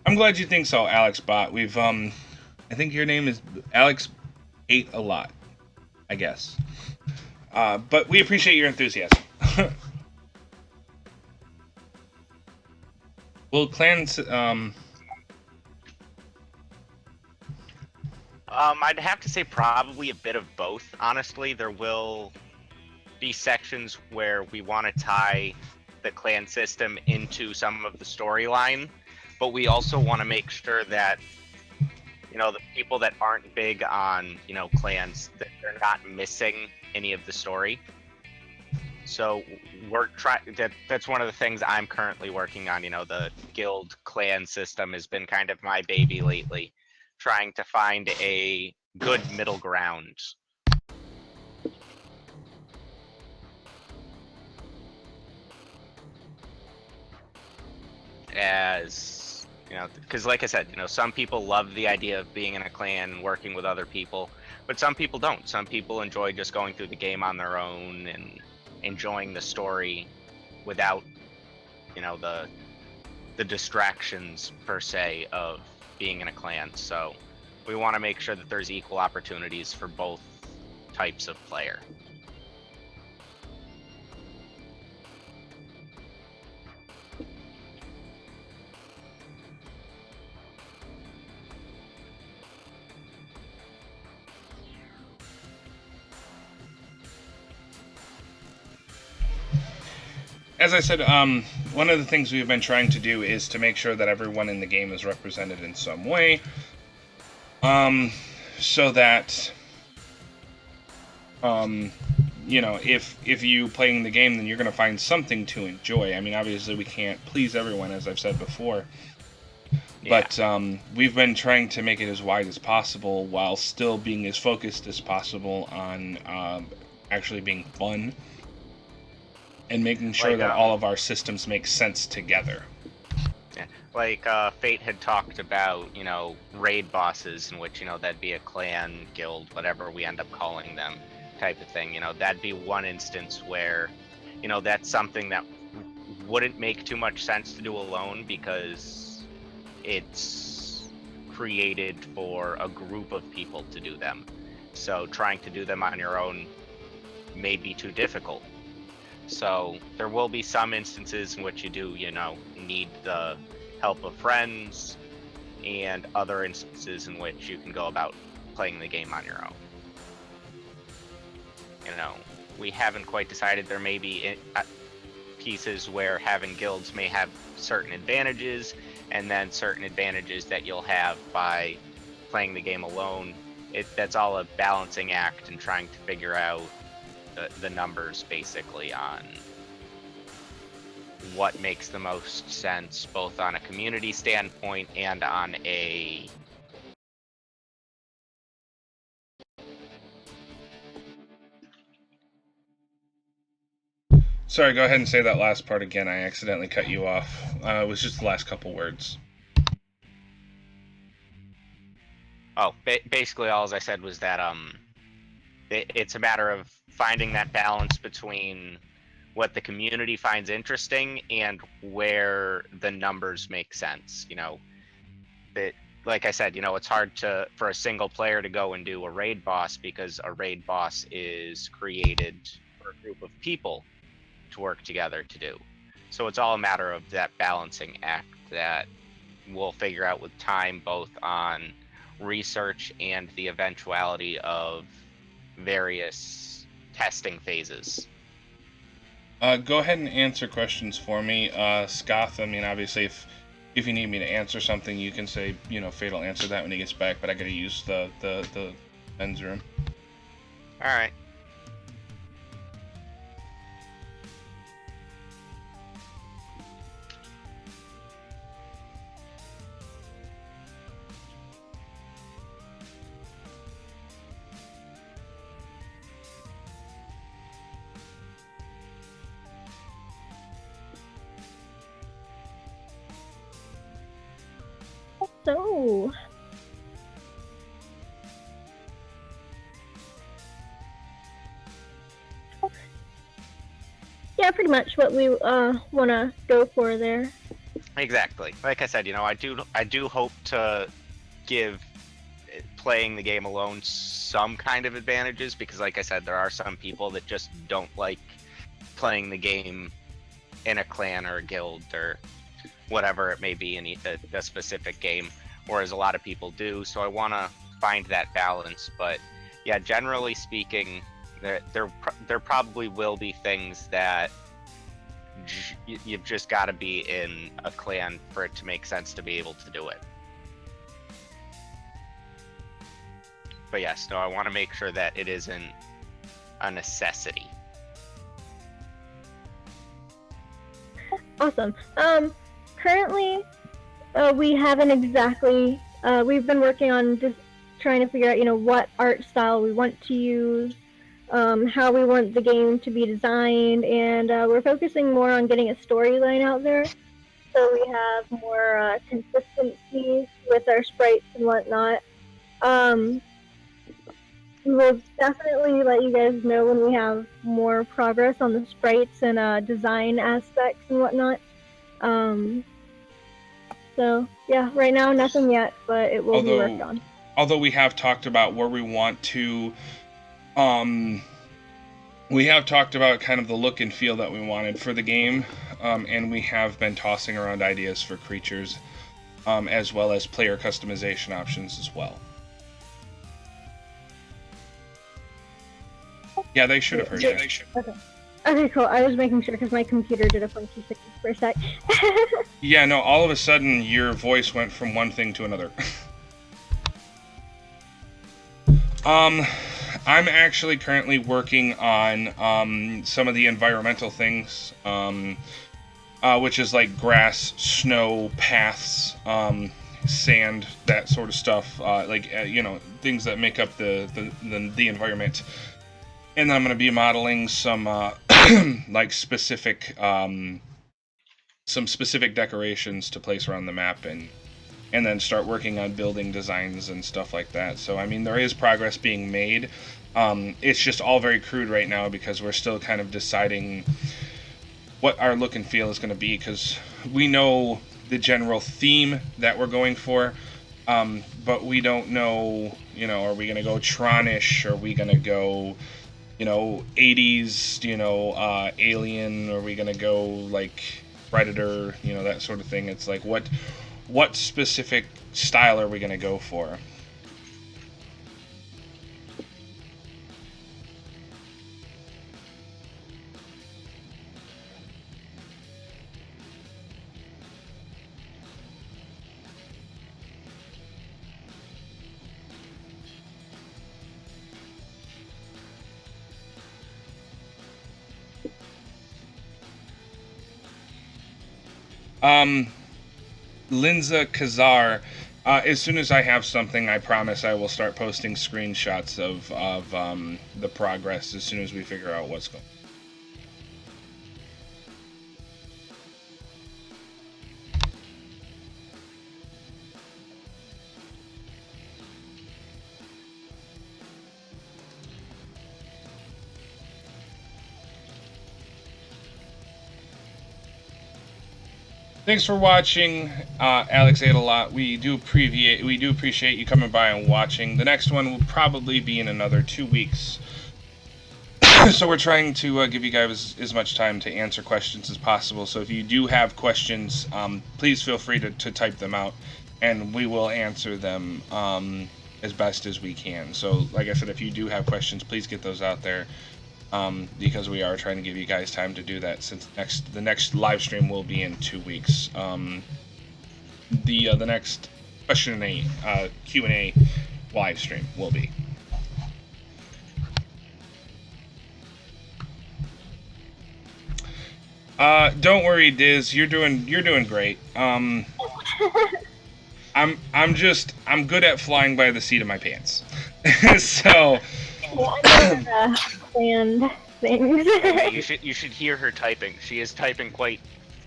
I'm glad you think so, Alex Bot. We've I think your name is Alex ate a lot, I guess. But we appreciate your enthusiasm. Will clans I'd have to say probably a bit of both. Honestly, there will be sections where we want to tie the clan system into some of the storyline, but we also want to make sure that the people that aren't big on clans, that they're not missing any of the story. So we're trying. That's one of the things I'm currently working on. The guild clan system has been kind of my baby lately, trying to find a good middle ground. As because like I said, some people love the idea of being in a clan, working with other people, but some people don't. Some people enjoy just going through the game on their own and enjoying the story without the distractions per se of being in a clan. So we want to make sure that there's equal opportunities for both types of player. as I said, one of the things we've been trying to do is to make sure that everyone in the game is represented in some way, so that, if you playing the game, then you're going to find something to enjoy. I mean, obviously, we can't please everyone, as I've said before, but we've been trying to make it as wide as possible while still being as focused as possible on actually being fun. And making sure that all of our systems make sense together. Yeah, like Fate had talked about, raid bosses, in which that'd be a clan, guild, whatever we end up calling them, type of thing. That'd be one instance where, that's something that wouldn't make too much sense to do alone because it's created for a group of people to do them. So trying to do them on your own may be too difficult. So there will be some instances in which you do, need the help of friends, and other instances in which you can go about playing the game on your own. We haven't quite decided. There may be pieces where having guilds may have certain advantages, and then certain advantages that you'll have by playing the game alone. That's all a balancing act and trying to figure out the numbers basically on what makes the most sense, both on a community standpoint and on a Sorry, go ahead and say that last part again. I accidentally cut you off. It was just the last couple words. Basically all I said was that it's a matter of finding that balance between what the community finds interesting and where the numbers make sense. That, like I said, it's hard for a single player to go and do a raid boss, because a raid boss is created for a group of people to work together to do. So it's all a matter of that balancing act that we'll figure out with time, both on research and the eventuality of various testing phases. Go ahead and answer questions for me, Scoth. I mean, obviously, if you need me to answer something, you can say, Fate will answer that when he gets back. But I gotta use the men's room. All right. So, yeah, pretty much what we want to go for there. Exactly. Like I said, I do hope to give playing the game alone some kind of advantages, because like I said, there are some people that just don't like playing the game in a clan or a guild or whatever it may be in a specific game, whereas a lot of people do. So I want to find that balance. But yeah, generally speaking, there probably will be things that you've just got to be in a clan for it to make sense to be able to do it. But yes, no, I want to make sure that it isn't a necessity. Awesome. Currently, we haven't exactly. We've been working on just trying to figure out, what art style we want to use, how we want the game to be designed, and we're focusing more on getting a storyline out there, so we have more consistency with our sprites and whatnot. We will definitely let you guys know when we have more progress on the sprites and design aspects and whatnot. So yeah, right now nothing yet, but it will be worked on. Although we have talked about where we want to, we have talked about kind of the look and feel that we wanted for the game, and we have been tossing around ideas for creatures, as well as player customization options as well. Yeah, they should have heard you. Okay, cool. I was making sure because my computer did a funky thing for a sec. Yeah, no, all of a sudden your voice went from one thing to another. I'm actually currently working on some of the environmental things, which is like grass, snow, paths, sand, that sort of stuff, things that make up the environment. And then I'm going to be modeling some specific decorations to place around the map, and then start working on building designs and stuff like that. So I mean, there is progress being made. It's just all very crude right now because we're still kind of deciding what our look and feel is going to be, because we know the general theme that we're going for, but we don't know, are we going to go Tronish? Are we going to go 80s, Alien? Are we gonna go like Predator, that sort of thing? It's like, what specific style are we gonna go for? Linza Kazar, as soon as I have something, I promise I will start posting screenshots of the progress as soon as we figure out what's going on. Thanks for watching, Alex ate a lot. We do appreciate you coming by and watching. The next one will probably be in another 2 weeks. So we're trying to give you guys as much time to answer questions as possible. So if you do have questions, please feel free to type them out, and we will answer them as best as we can. So like I said, if you do have questions, please get those out there. Because we are trying to give you guys time to do that, since the next live stream will be in 2 weeks. The next Q&A live stream will be. Don't worry, Diz. You're doing great. I'm good at flying by the seat of my pants. So. And things. Yeah, you should hear her typing. She is typing quite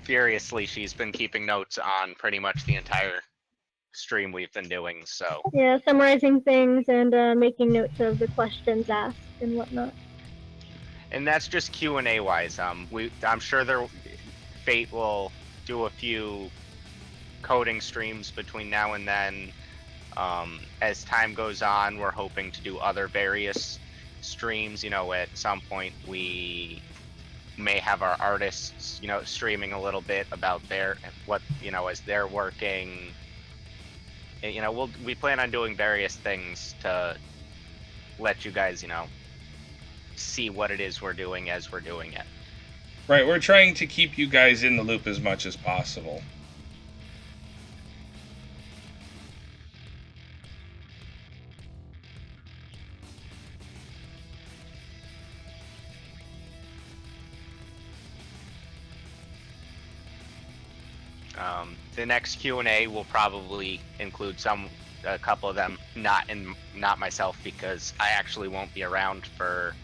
furiously. She's been keeping notes on pretty much the entire stream we've been doing. So Yeah, summarizing things and making notes of the questions asked and whatnot. and that's just Q&A wise. I'm sure Fate will do a few coding streams between now and then. As time goes on, we're hoping to do other various streams. At some point we may have our artists, streaming a little bit about what as they're working. We plan on doing various things to let you guys, see what it is we're doing as we're doing it. Right, we're trying to keep you guys in the loop as much as possible. The next Q&A will probably include a couple of them, not myself, because I actually won't be around for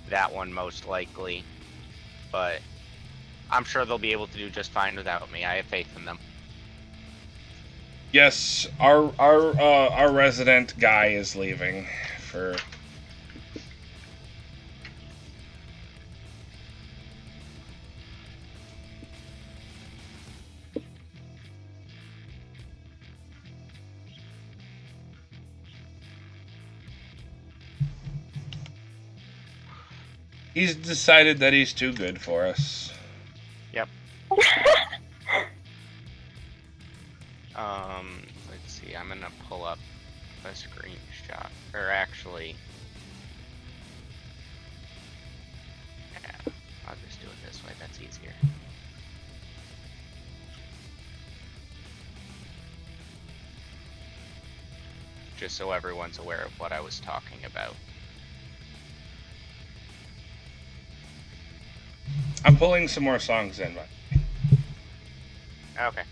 that one most likely. But I'm sure they'll be able to do just fine without me. I have faith in them. Yes, our resident guy is leaving for. He's decided that he's too good for us. Yep. Let's see. I'm gonna pull up a screenshot, or actually, yeah, I'll just do it this way. That's easier. Just so everyone's aware of what I was talking about. I'm pulling some more songs in. Okay.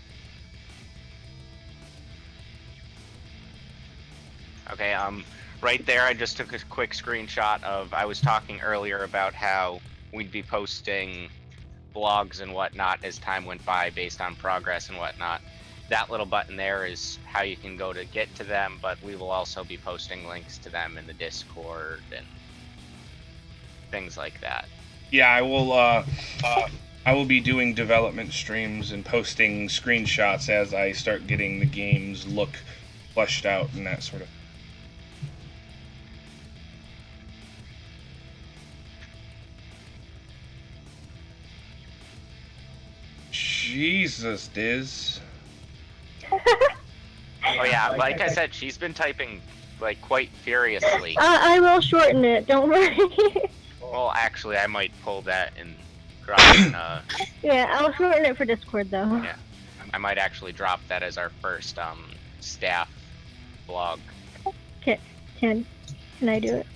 Okay, right there I just took a quick screenshot of, I was talking earlier about how we'd be posting blogs and whatnot as time went by based on progress and whatnot. That little button there is how you can go to get to them, but we will also be posting links to them in the Discord and things like that. Yeah, I will be doing development streams and posting screenshots as I start getting the game's look fleshed out and that sort of. Jesus, Diz. Oh yeah, like I said, she's been typing like quite furiously. I will shorten it. Don't worry. Well, actually, I might pull that and drop it in, Yeah, I'll shorten it for Discord though. Yeah, I might actually drop that as our first staff blog. Can I do it?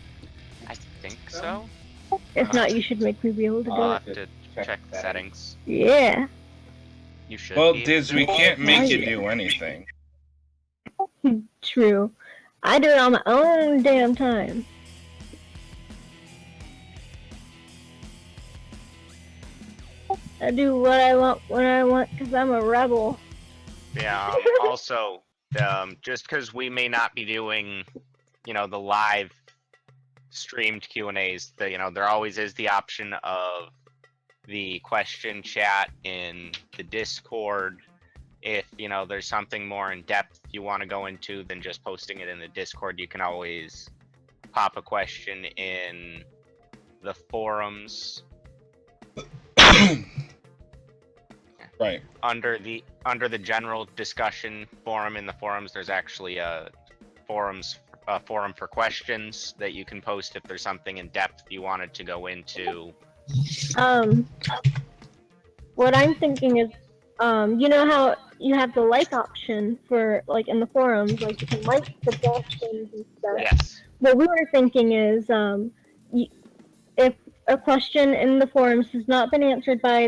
I think so. If not, you should make me be able to do I'll it. have to check the settings. Yeah. You should. Well, be Diz, we can't make you do anything. True. I do it on my own damn time. I do what I want when I want because I'm a rebel. Yeah. Also, just because we may not be doing, the live streamed Q&As, there always is the option of the question chat in the Discord. If there's something more in depth you want to go into than just posting it in the Discord, you can always pop a question in the forums. Right. Under the general discussion forum in the forums, there's actually a forum for questions that you can post if there's something in depth you wanted to go into. What I'm thinking is, you know how you have the like option for like in the forums, like you can like suggestions and stuff. Yes. What we were thinking is, if a question in the forums has not been answered by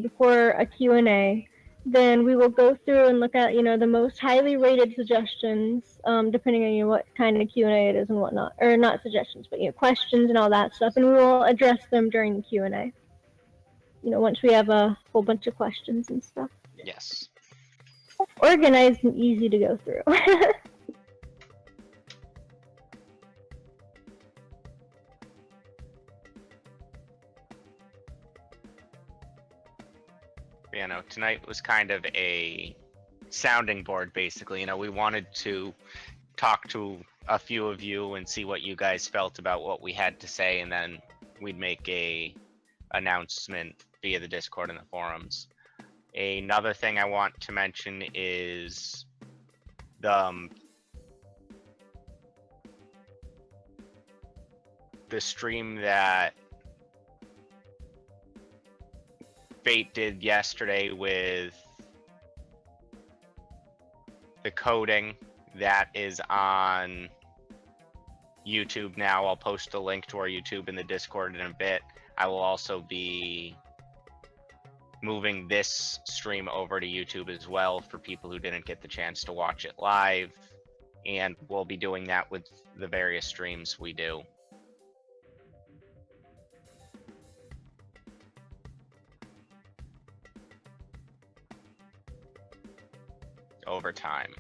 before a Q&A, then we will go through and look at, the most highly rated suggestions, depending on what kind of Q&A it is and whatnot, or not suggestions, but questions and all that stuff, and we will address them during the Q&A. Once we have a whole bunch of questions and stuff. Yes. organized and easy to go through. You know, tonight was kind of a sounding board, basically. You know, we wanted to talk to a few of you and see what you guys felt about what we had to say, and then we'd make a announcement via the Discord and the forums. Another thing I want to mention is the stream that Fate did yesterday with the coding, that is on YouTube now. I'll post a link to our YouTube in the Discord in a bit. I will also be moving this stream over to YouTube as well for people who didn't get the chance to watch it live, and we'll be doing that with the various streams we do. Over time.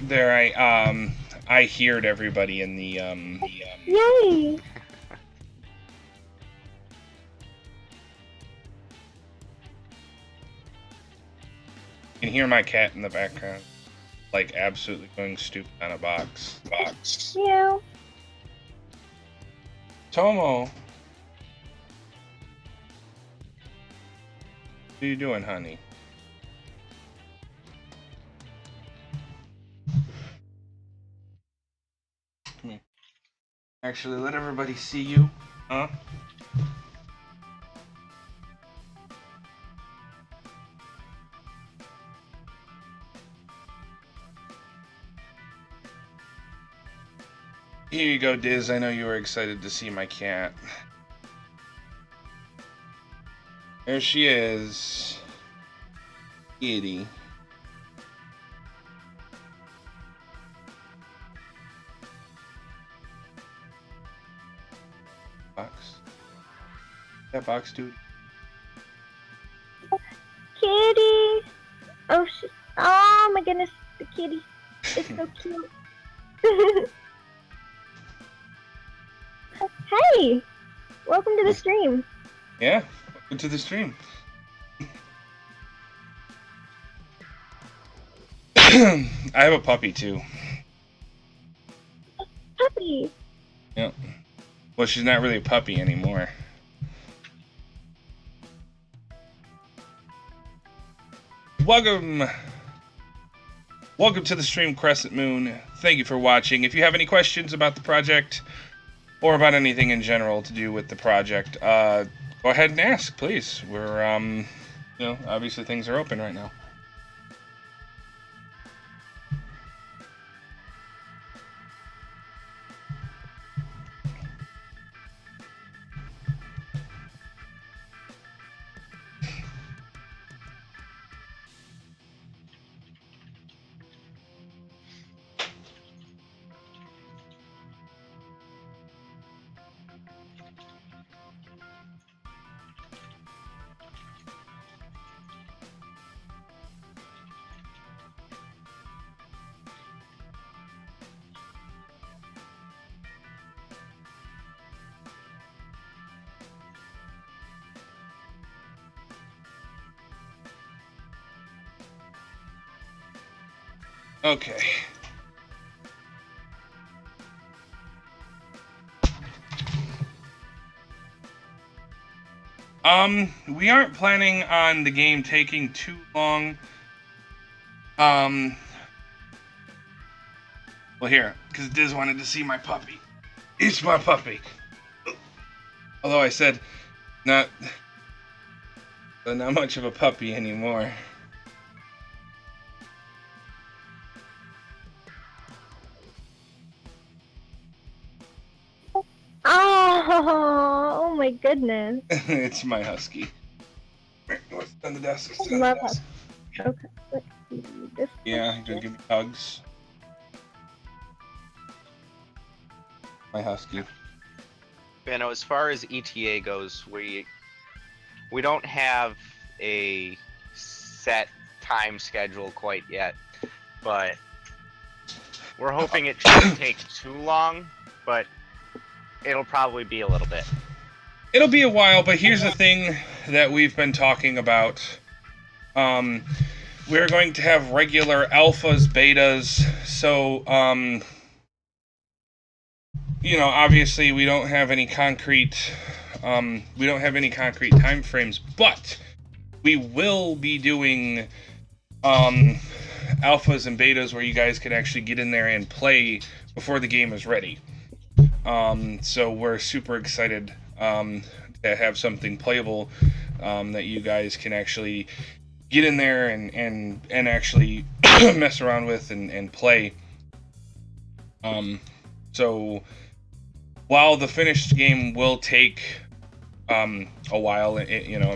There, I heard everybody in the Yay! You can hear my cat in the background, like absolutely going stupid on a box. Yeah. Tomo, what are you doing, honey? Come here. Actually, let everybody see you, huh? Here you go, Diz. I know you were excited to see my cat. There she is. Kitty. Box. That box, dude. Kitty! Oh my goodness, the kitty. It's so cute. Hey! Welcome to the stream. Yeah, welcome to the stream. I have a puppy too. Puppy! Yep. Well, she's not really a puppy anymore. Welcome to the stream, Crescent Moon. Thank you for watching. If you have any questions about the project or about anything in general to do with the project, go ahead and ask, please. We're, obviously things are open right now. Okay. We aren't planning on the game taking too long. Well, here, because Diz wanted to see my puppy. It's my puppy. Although I said, not much of a puppy anymore. Oh, my goodness. It's my husky. What's on the desk? It's on the Love desk. us. Okay. Let's see this. Yeah, he's gonna give me hugs. My husky. You know, as far as ETA goes, we don't have a set time schedule quite yet, but we're hoping it shouldn't take too long, but it'll probably be a little bit. It'll be a while, but here's the thing that we've been talking about. We're going to have regular alphas, betas, so, you know, obviously we don't have any concrete time frames, but we will be doing alphas and betas where you guys can actually get in there and play before the game is ready. So we're super excited to have something playable that you guys can actually get in there and actually mess around with and play. So while the finished game will take a while,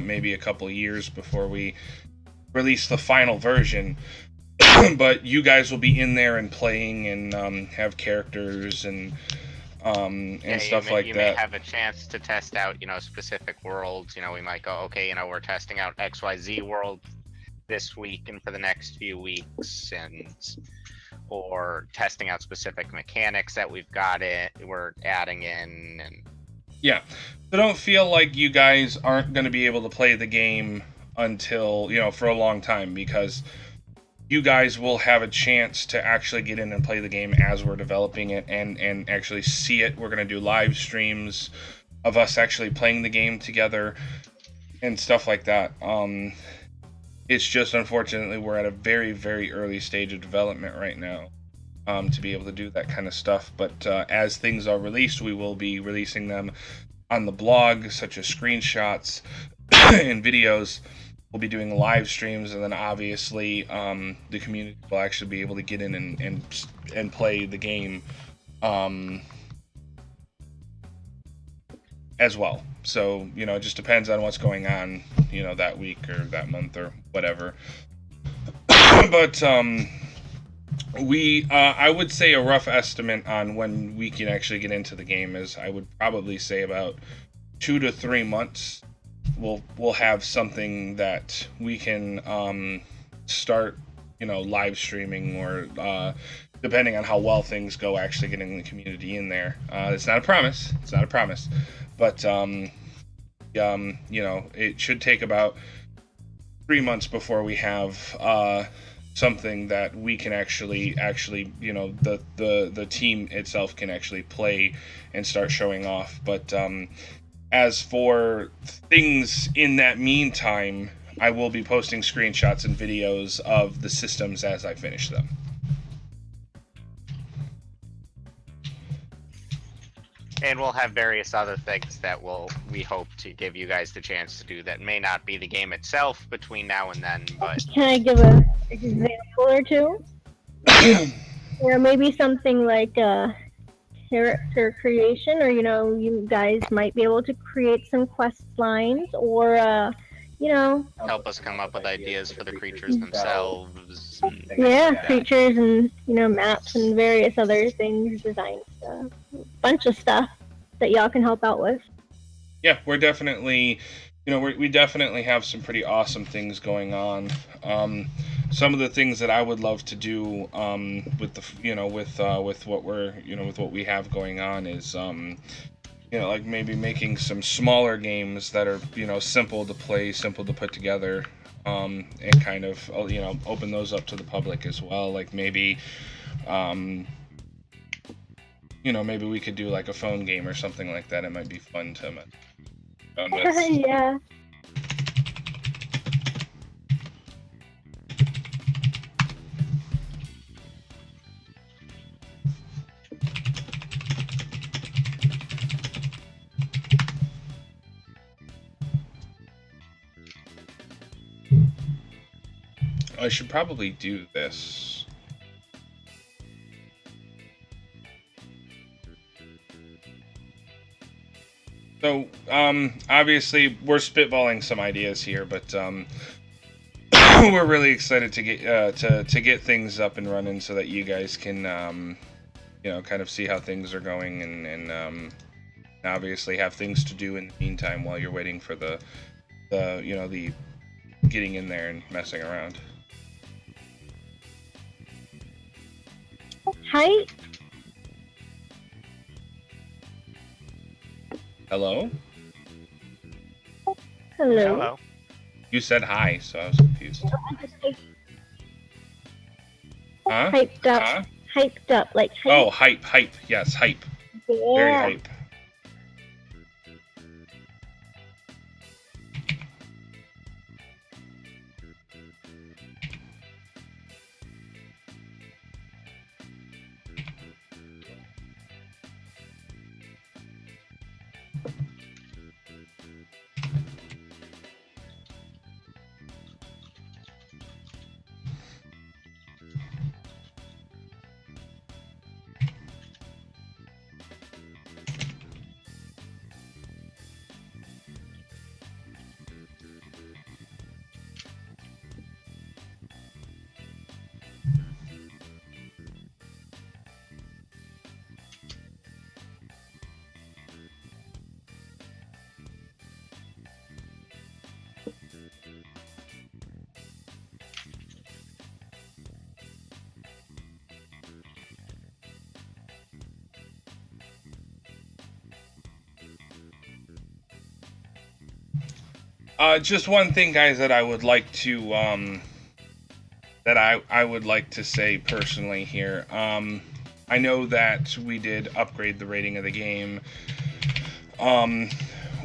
maybe a couple of years before we release the final version, but you guys will be in there and playing and have characters and stuff like that. You may have a chance to test out, specific worlds. We might go, okay, we're testing out XYZ world this week and for the next few weeks, or testing out specific mechanics that we're adding in. And yeah, so don't feel like you guys aren't going to be able to play the game until, for a long time, because you guys will have a chance to actually get in and play the game as we're developing it and actually see it. We're going to do live streams of us actually playing the game together and stuff like that. It's just, unfortunately, we're at a very, very early stage of development right now to be able to do that kind of stuff. But as things are released, we will be releasing them on the blog, such as screenshots and videos. We'll be doing live streams, and then obviously the community will actually be able to get in and play the game as well. So, it just depends on what's going on, that week or that month or whatever. But I would say a rough estimate on when we can actually get into the game is, I would probably say about 2 to 3 months. We'll have something that we can start, live streaming, or depending on how well things go, actually getting the community in there. It's not a promise. But it should take about 3 months before we have something that we can actually the team itself can actually play and start showing off. But as for things in that meantime, I will be posting screenshots and videos of the systems as I finish them. And we'll have various other things that we hope to give you guys the chance to do that may not be the game itself between now and then, but... Can I give an example or two? Or maybe something like character creation, or, you guys might be able to create some quest lines, or, help us come up with ideas for the creatures themselves. Creatures and, maps and various other things, design stuff. Bunch of stuff that y'all can help out with. Yeah, we're definitely, we definitely have some pretty awesome things going on. Some of the things that I would love to do with the, with what we're, with what we have going on is, like maybe making some smaller games that are, simple to play, simple to put together, and kind of, open those up to the public as well. Like maybe, maybe we could do like a phone game or something like that. It might be fun to mess with. Yeah. I should probably do this. So, obviously, we're spitballing some ideas here, but we're really excited to get to get things up and running so that you guys can, kind of see how things are going and obviously have things to do in the meantime while you're waiting for the getting in there and messing around. Hi. Hello? Hello. Hello. You said hi, so I was confused. Huh? Hyped up. Huh? Hyped up. Like Oh, hype. hype. Yes, hype. Yeah. Very hype. Just one thing, guys, that I would like to that I would like to say personally here. I know that we did upgrade the rating of the game,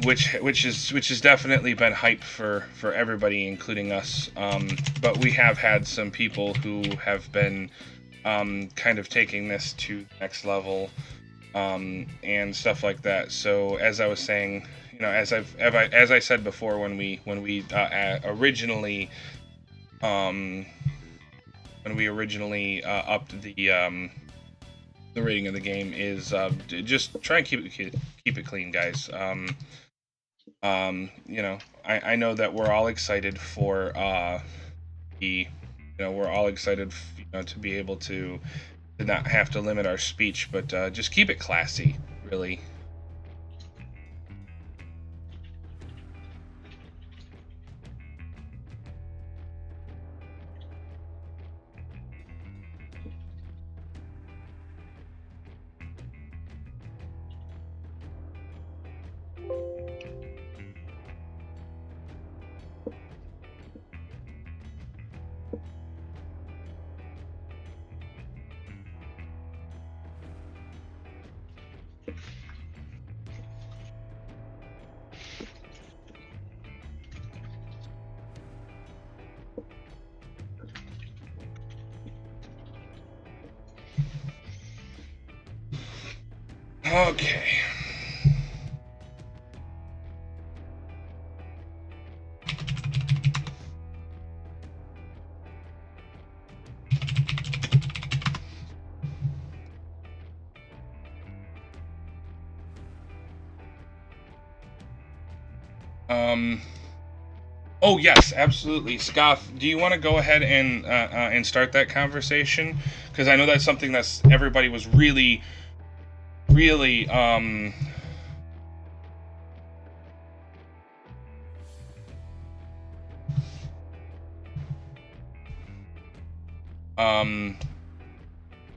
which has definitely been hype for everybody, including us. But we have had some people who have been kind of taking this to the next level and stuff like that. So as I was saying, as I said before, when we originally upped the rating of the game, is just try and keep it clean, guys. I know that we're all excited for we're all excited to be able to not have to limit our speech, but just keep it classy, really. Okay. Oh yes, absolutely. Scoff, do you want to go ahead and start that conversation? Because I know that's something that's everybody was really, really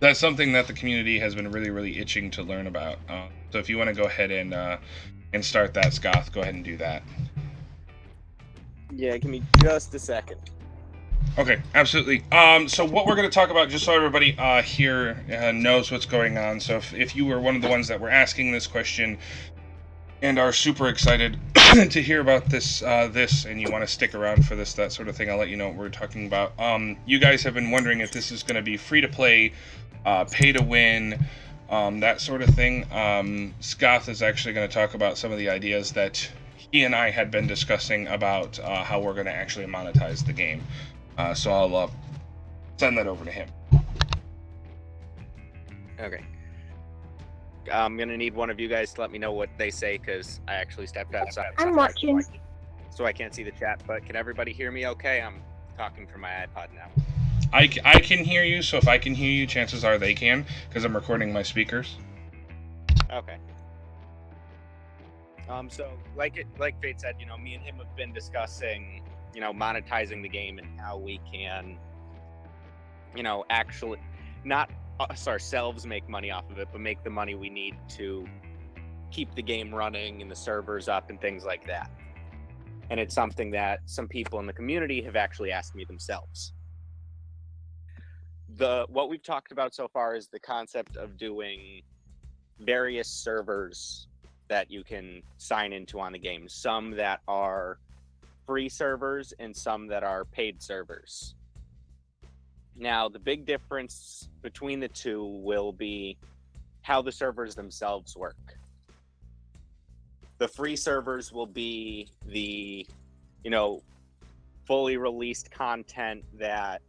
that's something that the community has been really, really itching to learn about. So if you want to go ahead and start that, Scoff, go ahead and do that. Yeah, give me just a second. Okay, absolutely. So what we're going to talk about, just so everybody here knows what's going on. So if you were one of the ones that were asking this question and are super excited to hear about this, and you want to stick around for this, that sort of thing, I'll let you know what we're talking about. You guys have been wondering if this is going to be free to play, pay to win, that sort of thing. Scoth is actually going to talk about some of the ideas that he and I had been discussing about how we're going to actually monetize the game. So I'll send that over to him. Okay. I'm gonna need one of you guys to let me know what they say because I actually stepped outside. I'm watching. So I can't see the chat, but can everybody hear me okay? I'm talking from my iPod now. I can hear you, so if I can hear you, chances are they can, because I'm recording my speakers. Okay. So like Fate said, me and him have been discussing, monetizing the game and how we can, actually not us ourselves make money off of it, but make the money we need to keep the game running and the servers up and things like that. And it's something that some people in the community have actually asked me themselves. What we've talked about so far is the concept of doing various servers that you can sign into on the game. Some that are free servers and some that are paid servers. Now, the big difference between the two will be how the servers themselves work. The free servers will be the, fully released content that,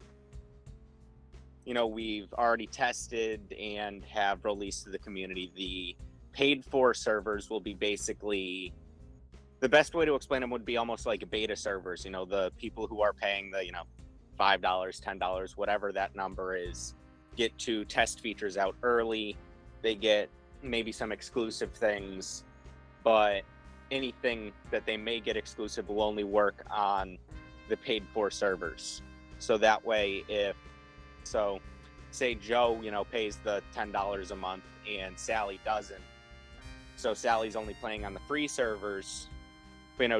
we've already tested and have released to the community. The paid for servers will be basically, the best way to explain them would be almost like beta servers. The people who are paying the, $5, $10, whatever that number is, get to test features out early. They get maybe some exclusive things, but anything that they may get exclusive will only work on the paid for servers. So that way, say Joe, pays the $10 a month and Sally doesn't. So Sally's only playing on the free servers.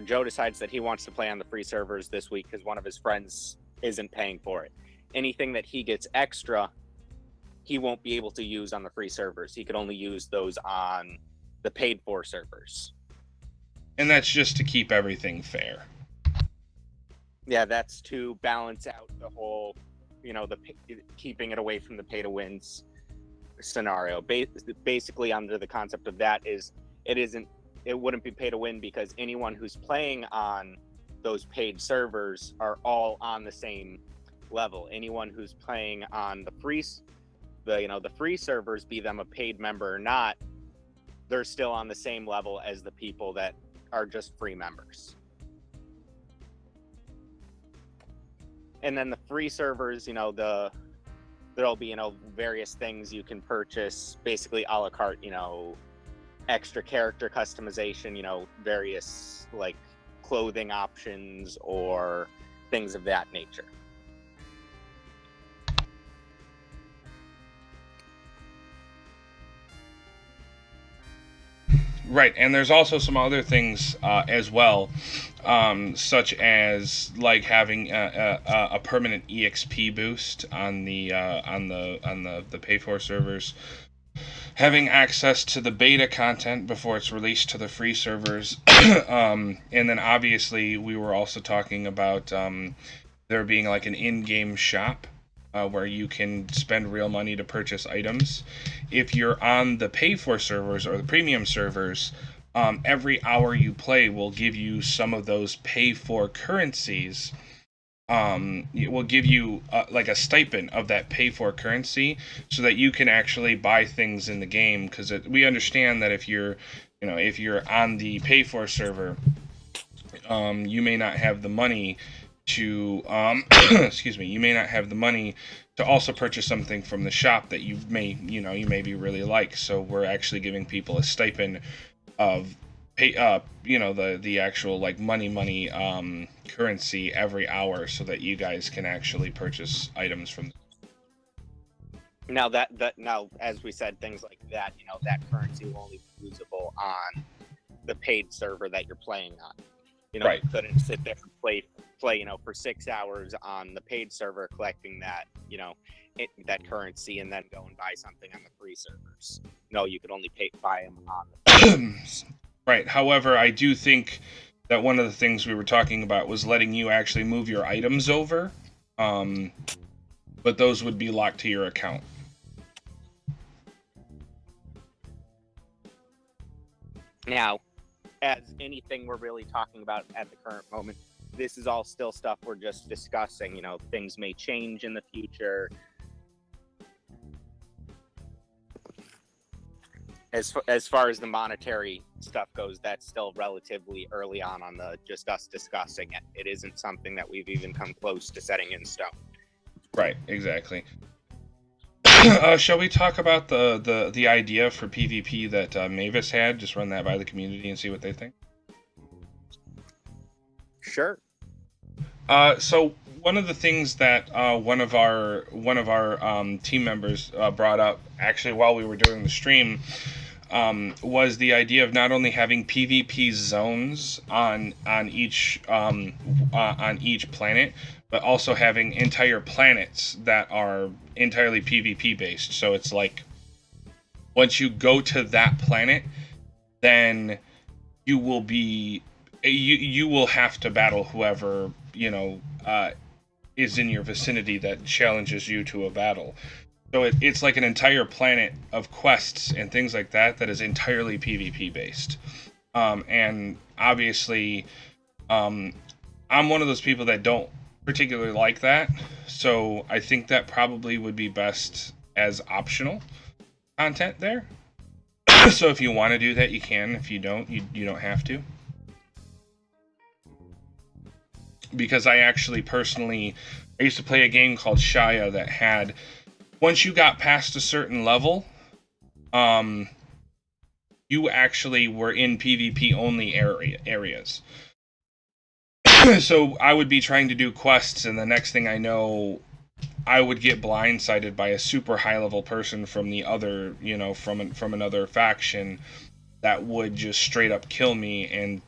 Joe decides that he wants to play on the free servers this week because one of his friends isn't paying for it. Anything that he gets extra, he won't be able to use on the free servers. He could only use those on the paid for servers. And that's just to keep everything fair. Yeah, that's to balance out the whole, keeping it away from the pay to wins scenario. Basically, under the concept of that is it wouldn't be pay to win because anyone who's playing on those paid servers are all on the same level. Anyone who's playing on the free servers, be them a paid member or not, they're still on the same level as the people that are just free members. And then the free servers, there'll be, various things you can purchase, basically a la carte, extra character customization, various like clothing options or things of that nature. Right, and there's also some other things as well, such as like having a permanent EXP boost on the pay for servers, having access to the beta content before it's released to the free servers, and then obviously we were also talking about there being like an in-game shop. Where you can spend real money to purchase items. If you're on the pay-for servers or the premium servers, every hour you play will give you some of those pay-for currencies. It will give you like a stipend of that pay-for currency, so that you can actually buy things in the game. Because we understand that if you're on the pay-for server, you may not have the money to you may not have the money to also purchase something from the shop that you may be really like. So we're actually giving people a stipend of pay the actual like money currency every hour, so that you guys can actually purchase items from now as we said, things like that, that currency will only be usable on the paid server that you're playing on. Right. You couldn't sit there and play, for 6 hours on the paid server collecting that, that currency and then go and buy something on the free servers. No, you could only buy them on the Right. However, I do think that one of the things we were talking about was letting you actually move your items over, but those would be locked to your account. Now, as anything we're really talking about at the current moment, this is all still stuff we're just discussing. Things may change in the future. as far as the monetary stuff goes, that's still relatively early on the just us discussing it. It isn't something that we've even come close to setting in stone. Right, exactly. Shall we talk about the idea for PvP that Mavis had? Just run that by the community and see what they think. Sure. So one of the things that one of our team members brought up actually while we were doing the stream was the idea of not only having PvP zones on each planet, but also having entire planets that are entirely PvP based. So it's like once you go to that planet, then you will have to battle whoever is in your vicinity that challenges you to a battle. So it's like an entire planet of quests and things like that is entirely PvP based. And obviously, I'm one of those people that don't particularly like that. So I think that probably would be best as optional content there. So if you want to do that, you can. If you don't, you don't have to. Because I actually personally, I used to play a game called Shaya that had, once you got past a certain level, you actually were in PvP only areas. So I would be trying to do quests, and the next thing I know, I would get blindsided by a super high level person from the other, from another faction that would just straight up kill me and,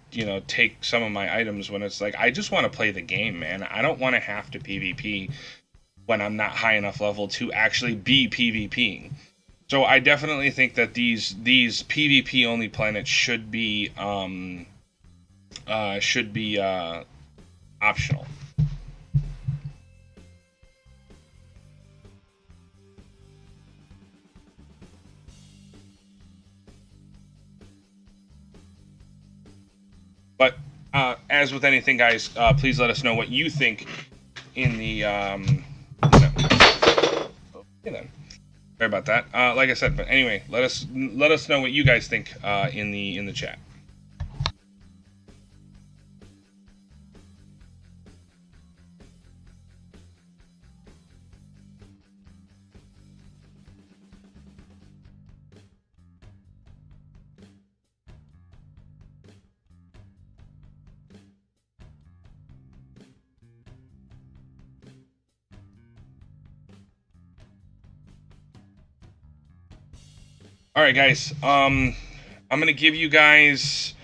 take some of my items, when it's like, I just want to play the game, man. I don't want to have to PvP when I'm not high enough level to actually be PvPing. So I definitely think that these PvP only planets should be optional. But as with anything, guys, please let us know what you think in the. Okay then. Sorry about that. Like I said, but anyway, let us know what you guys think in the chat. All right, guys. I'm gonna give you guys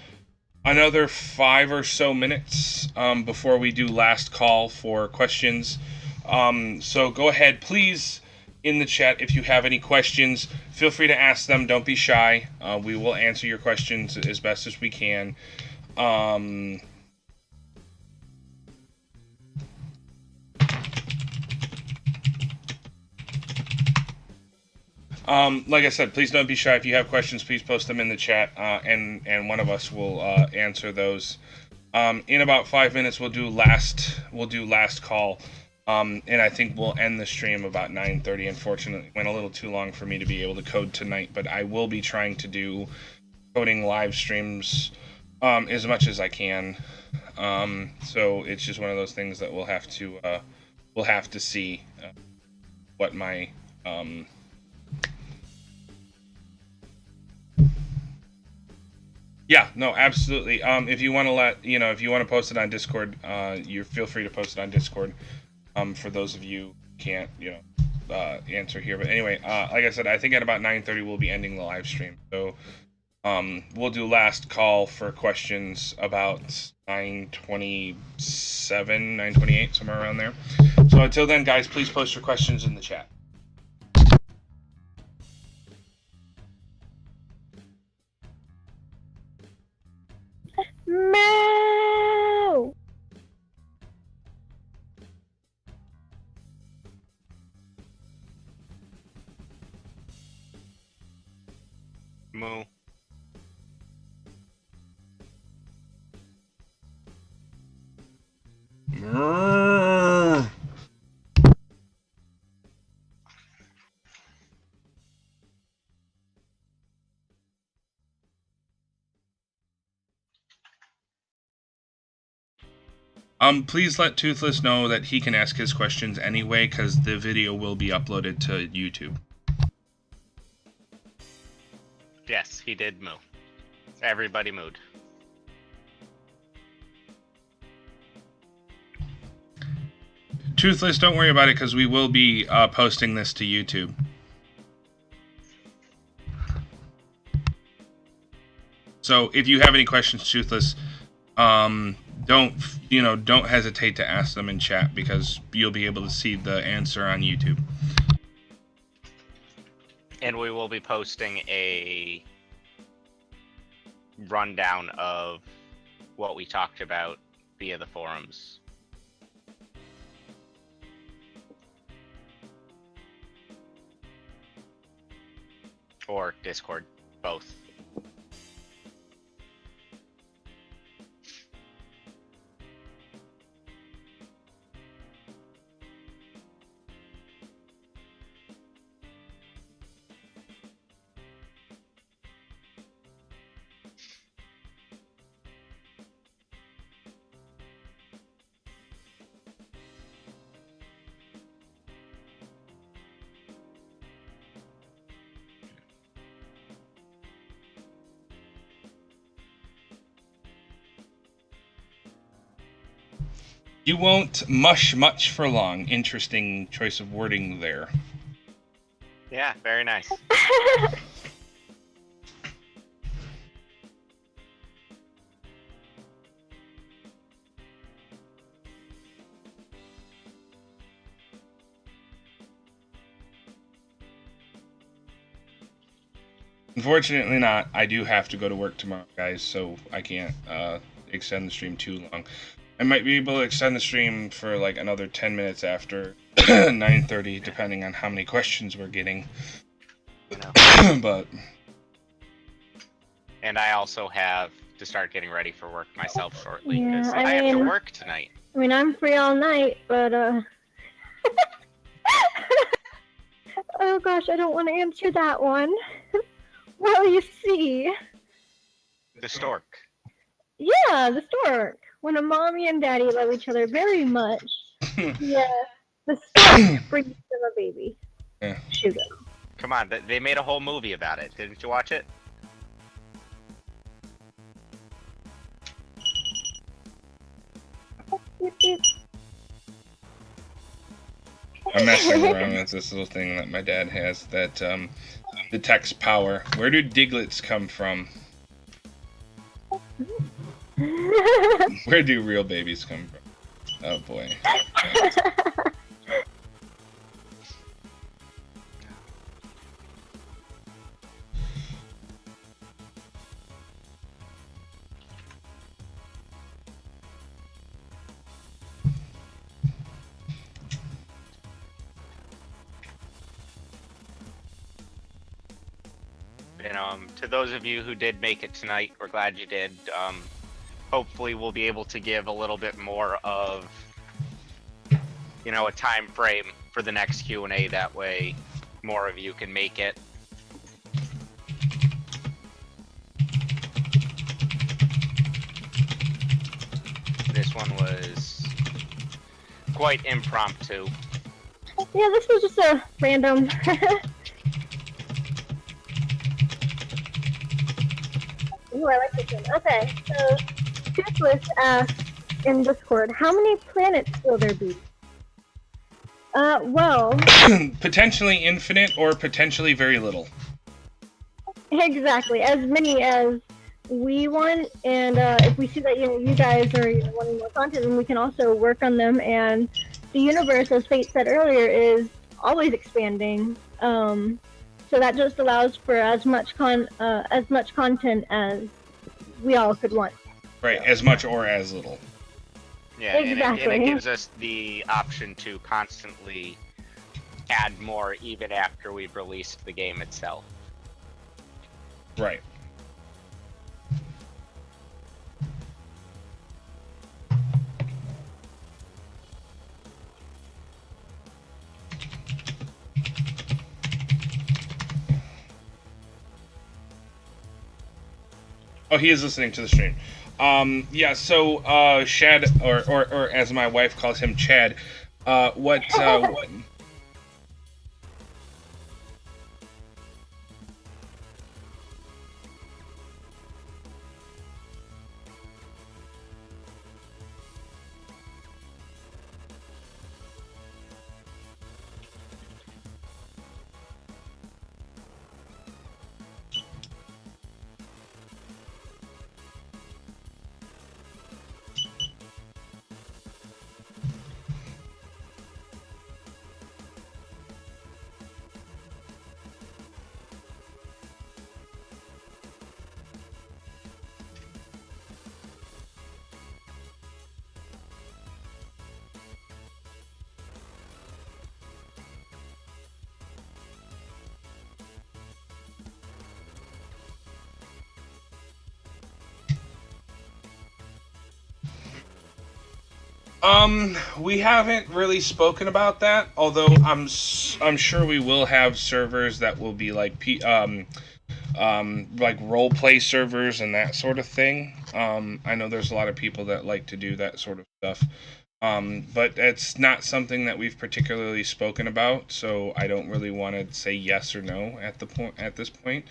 another 5 or so minutes before we do last call for questions. So go ahead, please, in the chat if you have any questions. Feel free to ask them. Don't be shy. We will answer your questions as best as we can. Like I said, please don't be shy. If you have questions, please post them in the chat, and one of us will answer those. In about 5 minutes, we'll do last call, and I think we'll end the stream about 9:30. Unfortunately, it went a little too long for me to be able to code tonight, but I will be trying to do coding live streams as much as I can. So it's just one of those things that we'll have to see what my Yeah, no, absolutely. If you want to if you want to post it on Discord, you feel free to post it on Discord. For those of you who can't, answer here. But anyway, like I said, I think at about 9:30 we'll be ending the live stream. So, we'll do last call for questions about 9:27, 9:28, somewhere around there. So until then, guys, please post your questions in the chat. No. Moo. Please let Toothless know that he can ask his questions anyway, because the video will be uploaded to YouTube. Yes, he did moo. Everybody mooed. Toothless, don't worry about it, because we will be posting this to YouTube. So if you have any questions, Toothless, don't hesitate to ask them in chat, because you'll be able to see the answer on YouTube. And we will be posting a rundown of what we talked about via the forums. Or Discord, both. You won't mush much for long. Interesting choice of wording there. Yeah, very nice. Unfortunately not. I do have to go to work tomorrow, guys, so I can't extend the stream too long. I might be able to extend the stream for like another 10 minutes after 9:30, depending on how many questions we're getting. No. But And I also have to start getting ready for work myself shortly, Yeah, because I I have to mean- work tonight. I mean, I'm free all night, but oh gosh, I don't want to answer that one. Well, you see, The stork. yeah, the stork. When a mommy and daddy love each other very much, yeah, the stork brings them a baby. Yeah. Sugar. Come on, they made a whole movie about it. Didn't you watch it? Beep, beep. I'm messing around with this little thing that my dad has that detects power. Where do diglets come from? Where do real babies come from? Oh boy. And to those of you who did make it tonight, we're glad you did. Hopefully we'll be able to give a little bit more of, a time frame for the next Q&A. That way more of you can make it. This one was quite impromptu. Yeah, this was just a random. Ooh, I like this one. Okay, so Toothless asked in Discord, how many planets will there be? Well, Potentially infinite or potentially very little. exactly, as many as we want, and if we see that you guys are wanting more content, then we can also work on them. And the universe, as Fate said earlier, is always expanding. So that just allows for as much content as we all could want. Right, as much or as little. Yeah, and Exactly. it gives us the option to constantly add more even after we've released the game itself. Right. Oh, he is listening to the stream. Yeah, so Shad, or as my wife calls him, Chad. What? We haven't really spoken about that. Although I'm sure we will have servers that will be like like role play servers and that sort of thing. I know there's a lot of people that like to do that sort of stuff. But it's not something that we've particularly spoken about, so I don't really want to say yes or no at this point.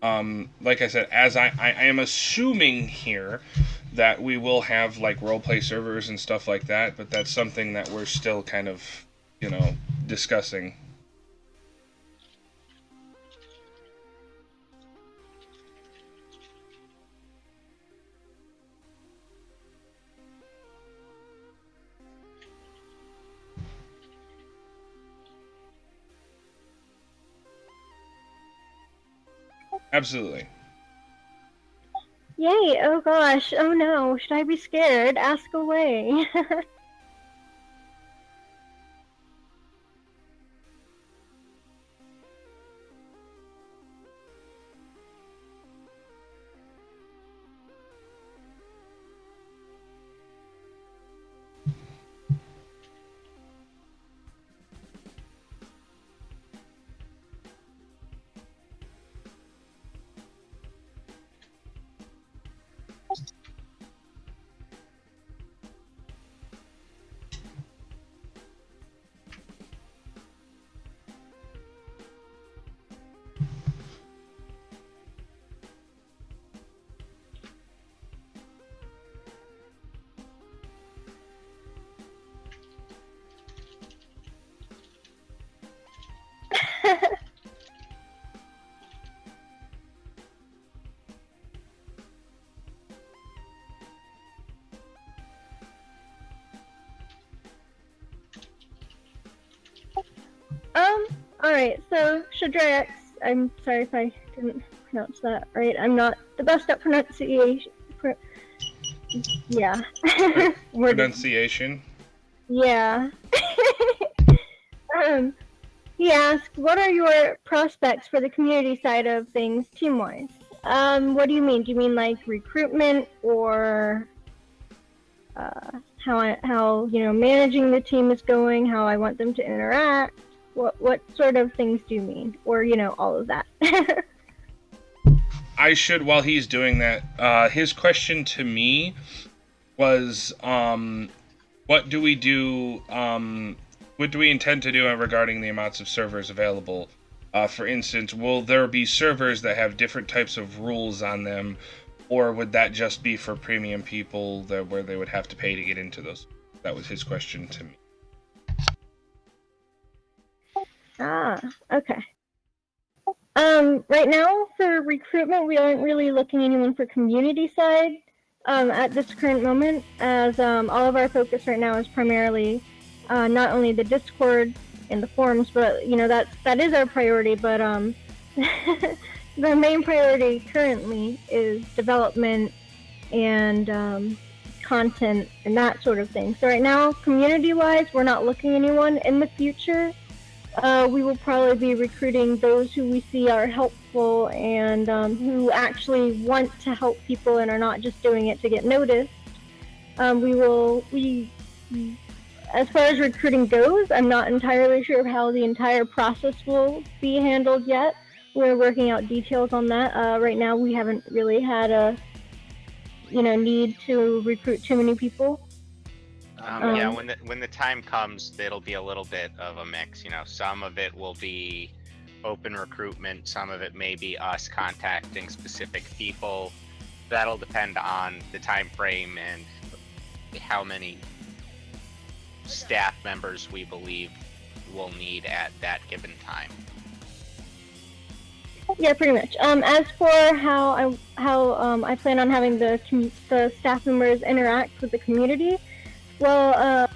Like I said, as I am assuming here that we will have like roleplay servers and stuff like that, but that's something that we're still kind of, discussing. Absolutely. Yay! Oh gosh! Oh no! Should I be scared? Ask away. Alright, so Shadrax, I'm sorry if I didn't pronounce that right. I'm not the best at pronunciation. Yeah. Pronunciation. Yeah. He asked, what are your prospects for the community side of things team-wise? What do you mean? Do you mean like recruitment or how managing the team is going, how I want them to interact? What sort of things do you mean? Or, all of that. I should, while he's doing that, his question to me was, what do we do, what do we intend to do regarding the amounts of servers available? For instance, will there be servers that have different types of rules on them, or would that just be for premium people where they would have to pay to get into those? That was his question to me. Okay. Right now for recruitment, we aren't really looking anyone for community side at this current moment, as all of our focus right now is primarily not only the Discord and the forums, but that is our priority. But the main priority currently is development and content and that sort of thing. So right now, community-wise, we're not looking anyone. In the future, we will probably be recruiting those who we see are helpful and who actually want to help people and are not just doing it to get noticed. As far as recruiting goes, I'm not entirely sure of how the entire process will be handled yet. We're working out details on that. Right now, we haven't really had need to recruit too many people. Yeah, Um, when the time comes, it'll be a little bit of a mix. Some of it will be open recruitment, some of it may be us contacting specific people. That'll depend on the time frame and how many staff members we believe we'll need at that given time. Yeah, pretty much. As for how I plan on having the staff members interact with the community, well,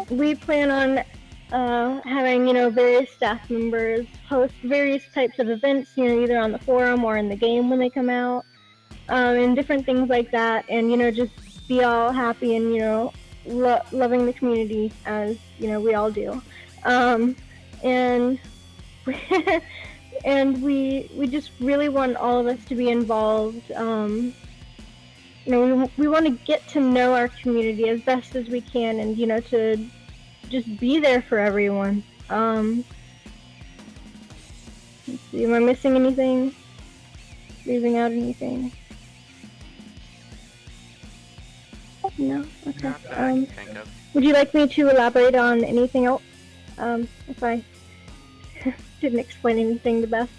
we plan on having various staff members host various types of events, either on the forum or in the game when they come out, and different things like that, and just be all happy and loving the community as we all do, and and we just really want all of us to be involved. We want to get to know our community as best as we can, and to just be there for everyone. Let's see, am I missing anything? Leaving out anything? No. Okay. Not that I can think of. Would you like me to elaborate on anything else? If I didn't explain anything the best.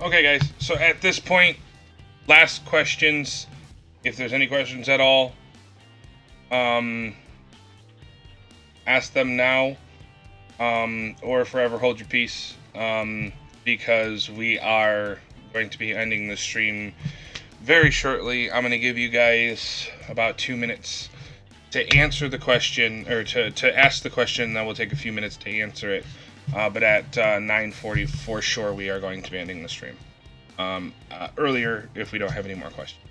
Okay, guys. So at this point, last questions. If there's any questions at all, ask them now, or forever hold your peace, because we are going to be ending the stream very shortly. I'm going to give you guys about 2 minutes to answer the question, or to ask the question. That will take a few minutes to answer it. But at 9:40, for sure, we are going to be ending the stream. Earlier, if we don't have any more questions.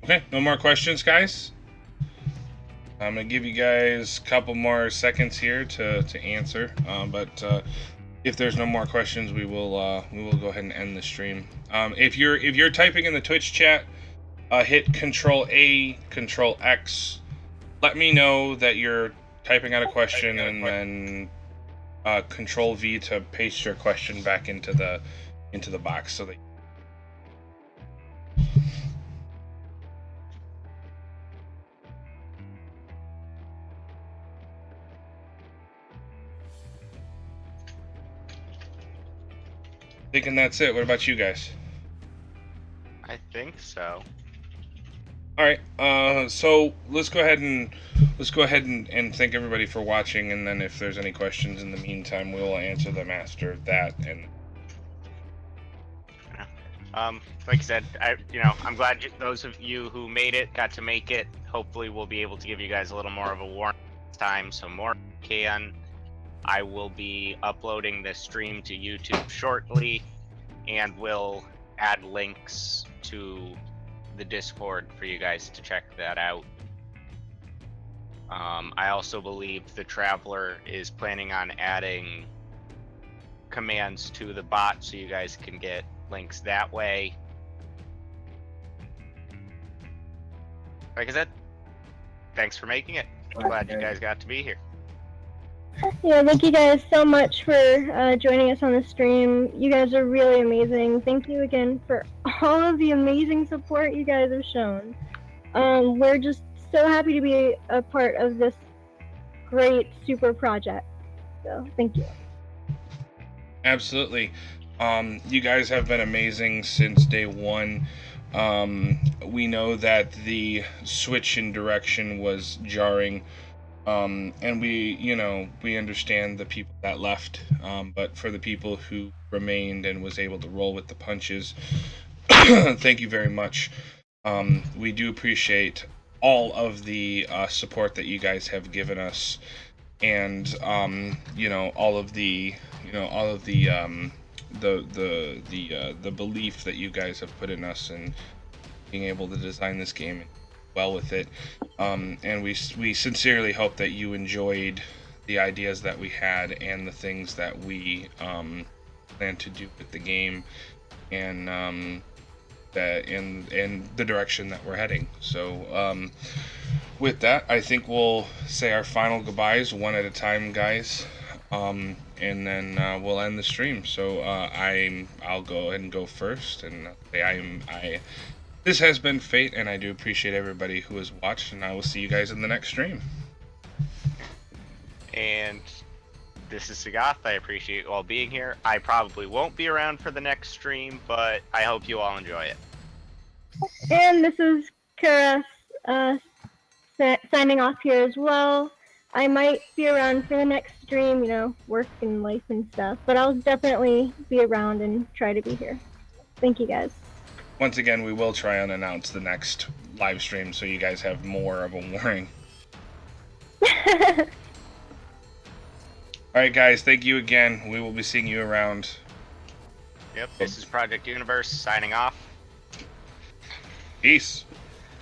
Okay, no more questions, guys. I'm gonna give you guys a couple more seconds here to answer, but if there's no more questions, we will go ahead and end the stream. If you're typing in the Twitch chat, hit Control A, Control X. Let me know that you're typing out a question, and then Control V to paste your question back into the box so that. Thinking that's it. What about you guys? I think so. All right. So let's go ahead and thank everybody for watching, and then if there's any questions in the meantime, we'll answer them after that. And like I said, I'm glad those of you who made it got to make it. Hopefully, we'll be able to give you guys a little more of a warning this time, so more can. I will be uploading this stream to YouTube shortly, and will add links to the Discord for you guys to check that out. I also believe the Traveler is planning on adding commands to the bot, so you guys can get links that way. Like I said, thanks for making it. Glad you guys got to be here. Yeah, thank you guys so much for joining us on the stream. You guys are really amazing. Thank you again for all of the amazing support you guys have shown. We're just so happy to be a part of this great super project. So thank you. Absolutely. You guys have been amazing since day one. We know that the switch in direction was jarring. And we understand the people that left. But for the people who remained and was able to roll with the punches, thank you very much. We do appreciate all of the support that you guys have given us, and all of the the belief that you guys have put in us and being able to design this game well with it. And we sincerely hope that you enjoyed the ideas that we had and the things that we plan to do with the game, and that in the direction that we're heading. So with that, I think we'll say our final goodbyes one at a time, guys. And then we'll end the stream. So I'll go ahead and go first, and say this has been Fate, and I do appreciate everybody who has watched, and I will see you guys in the next stream. And this is Sagath. I appreciate you all being here. I probably won't be around for the next stream, but I hope you all enjoy it. And this is Kara signing off here as well. I might be around for the next stream, work and life and stuff, but I'll definitely be around and try to be here. Thank you guys. Once again, we will try and announce the next live stream so you guys have more of a warning. Alright guys, thank you again. We will be seeing you around. Yep, this is Project Universe signing off. Peace.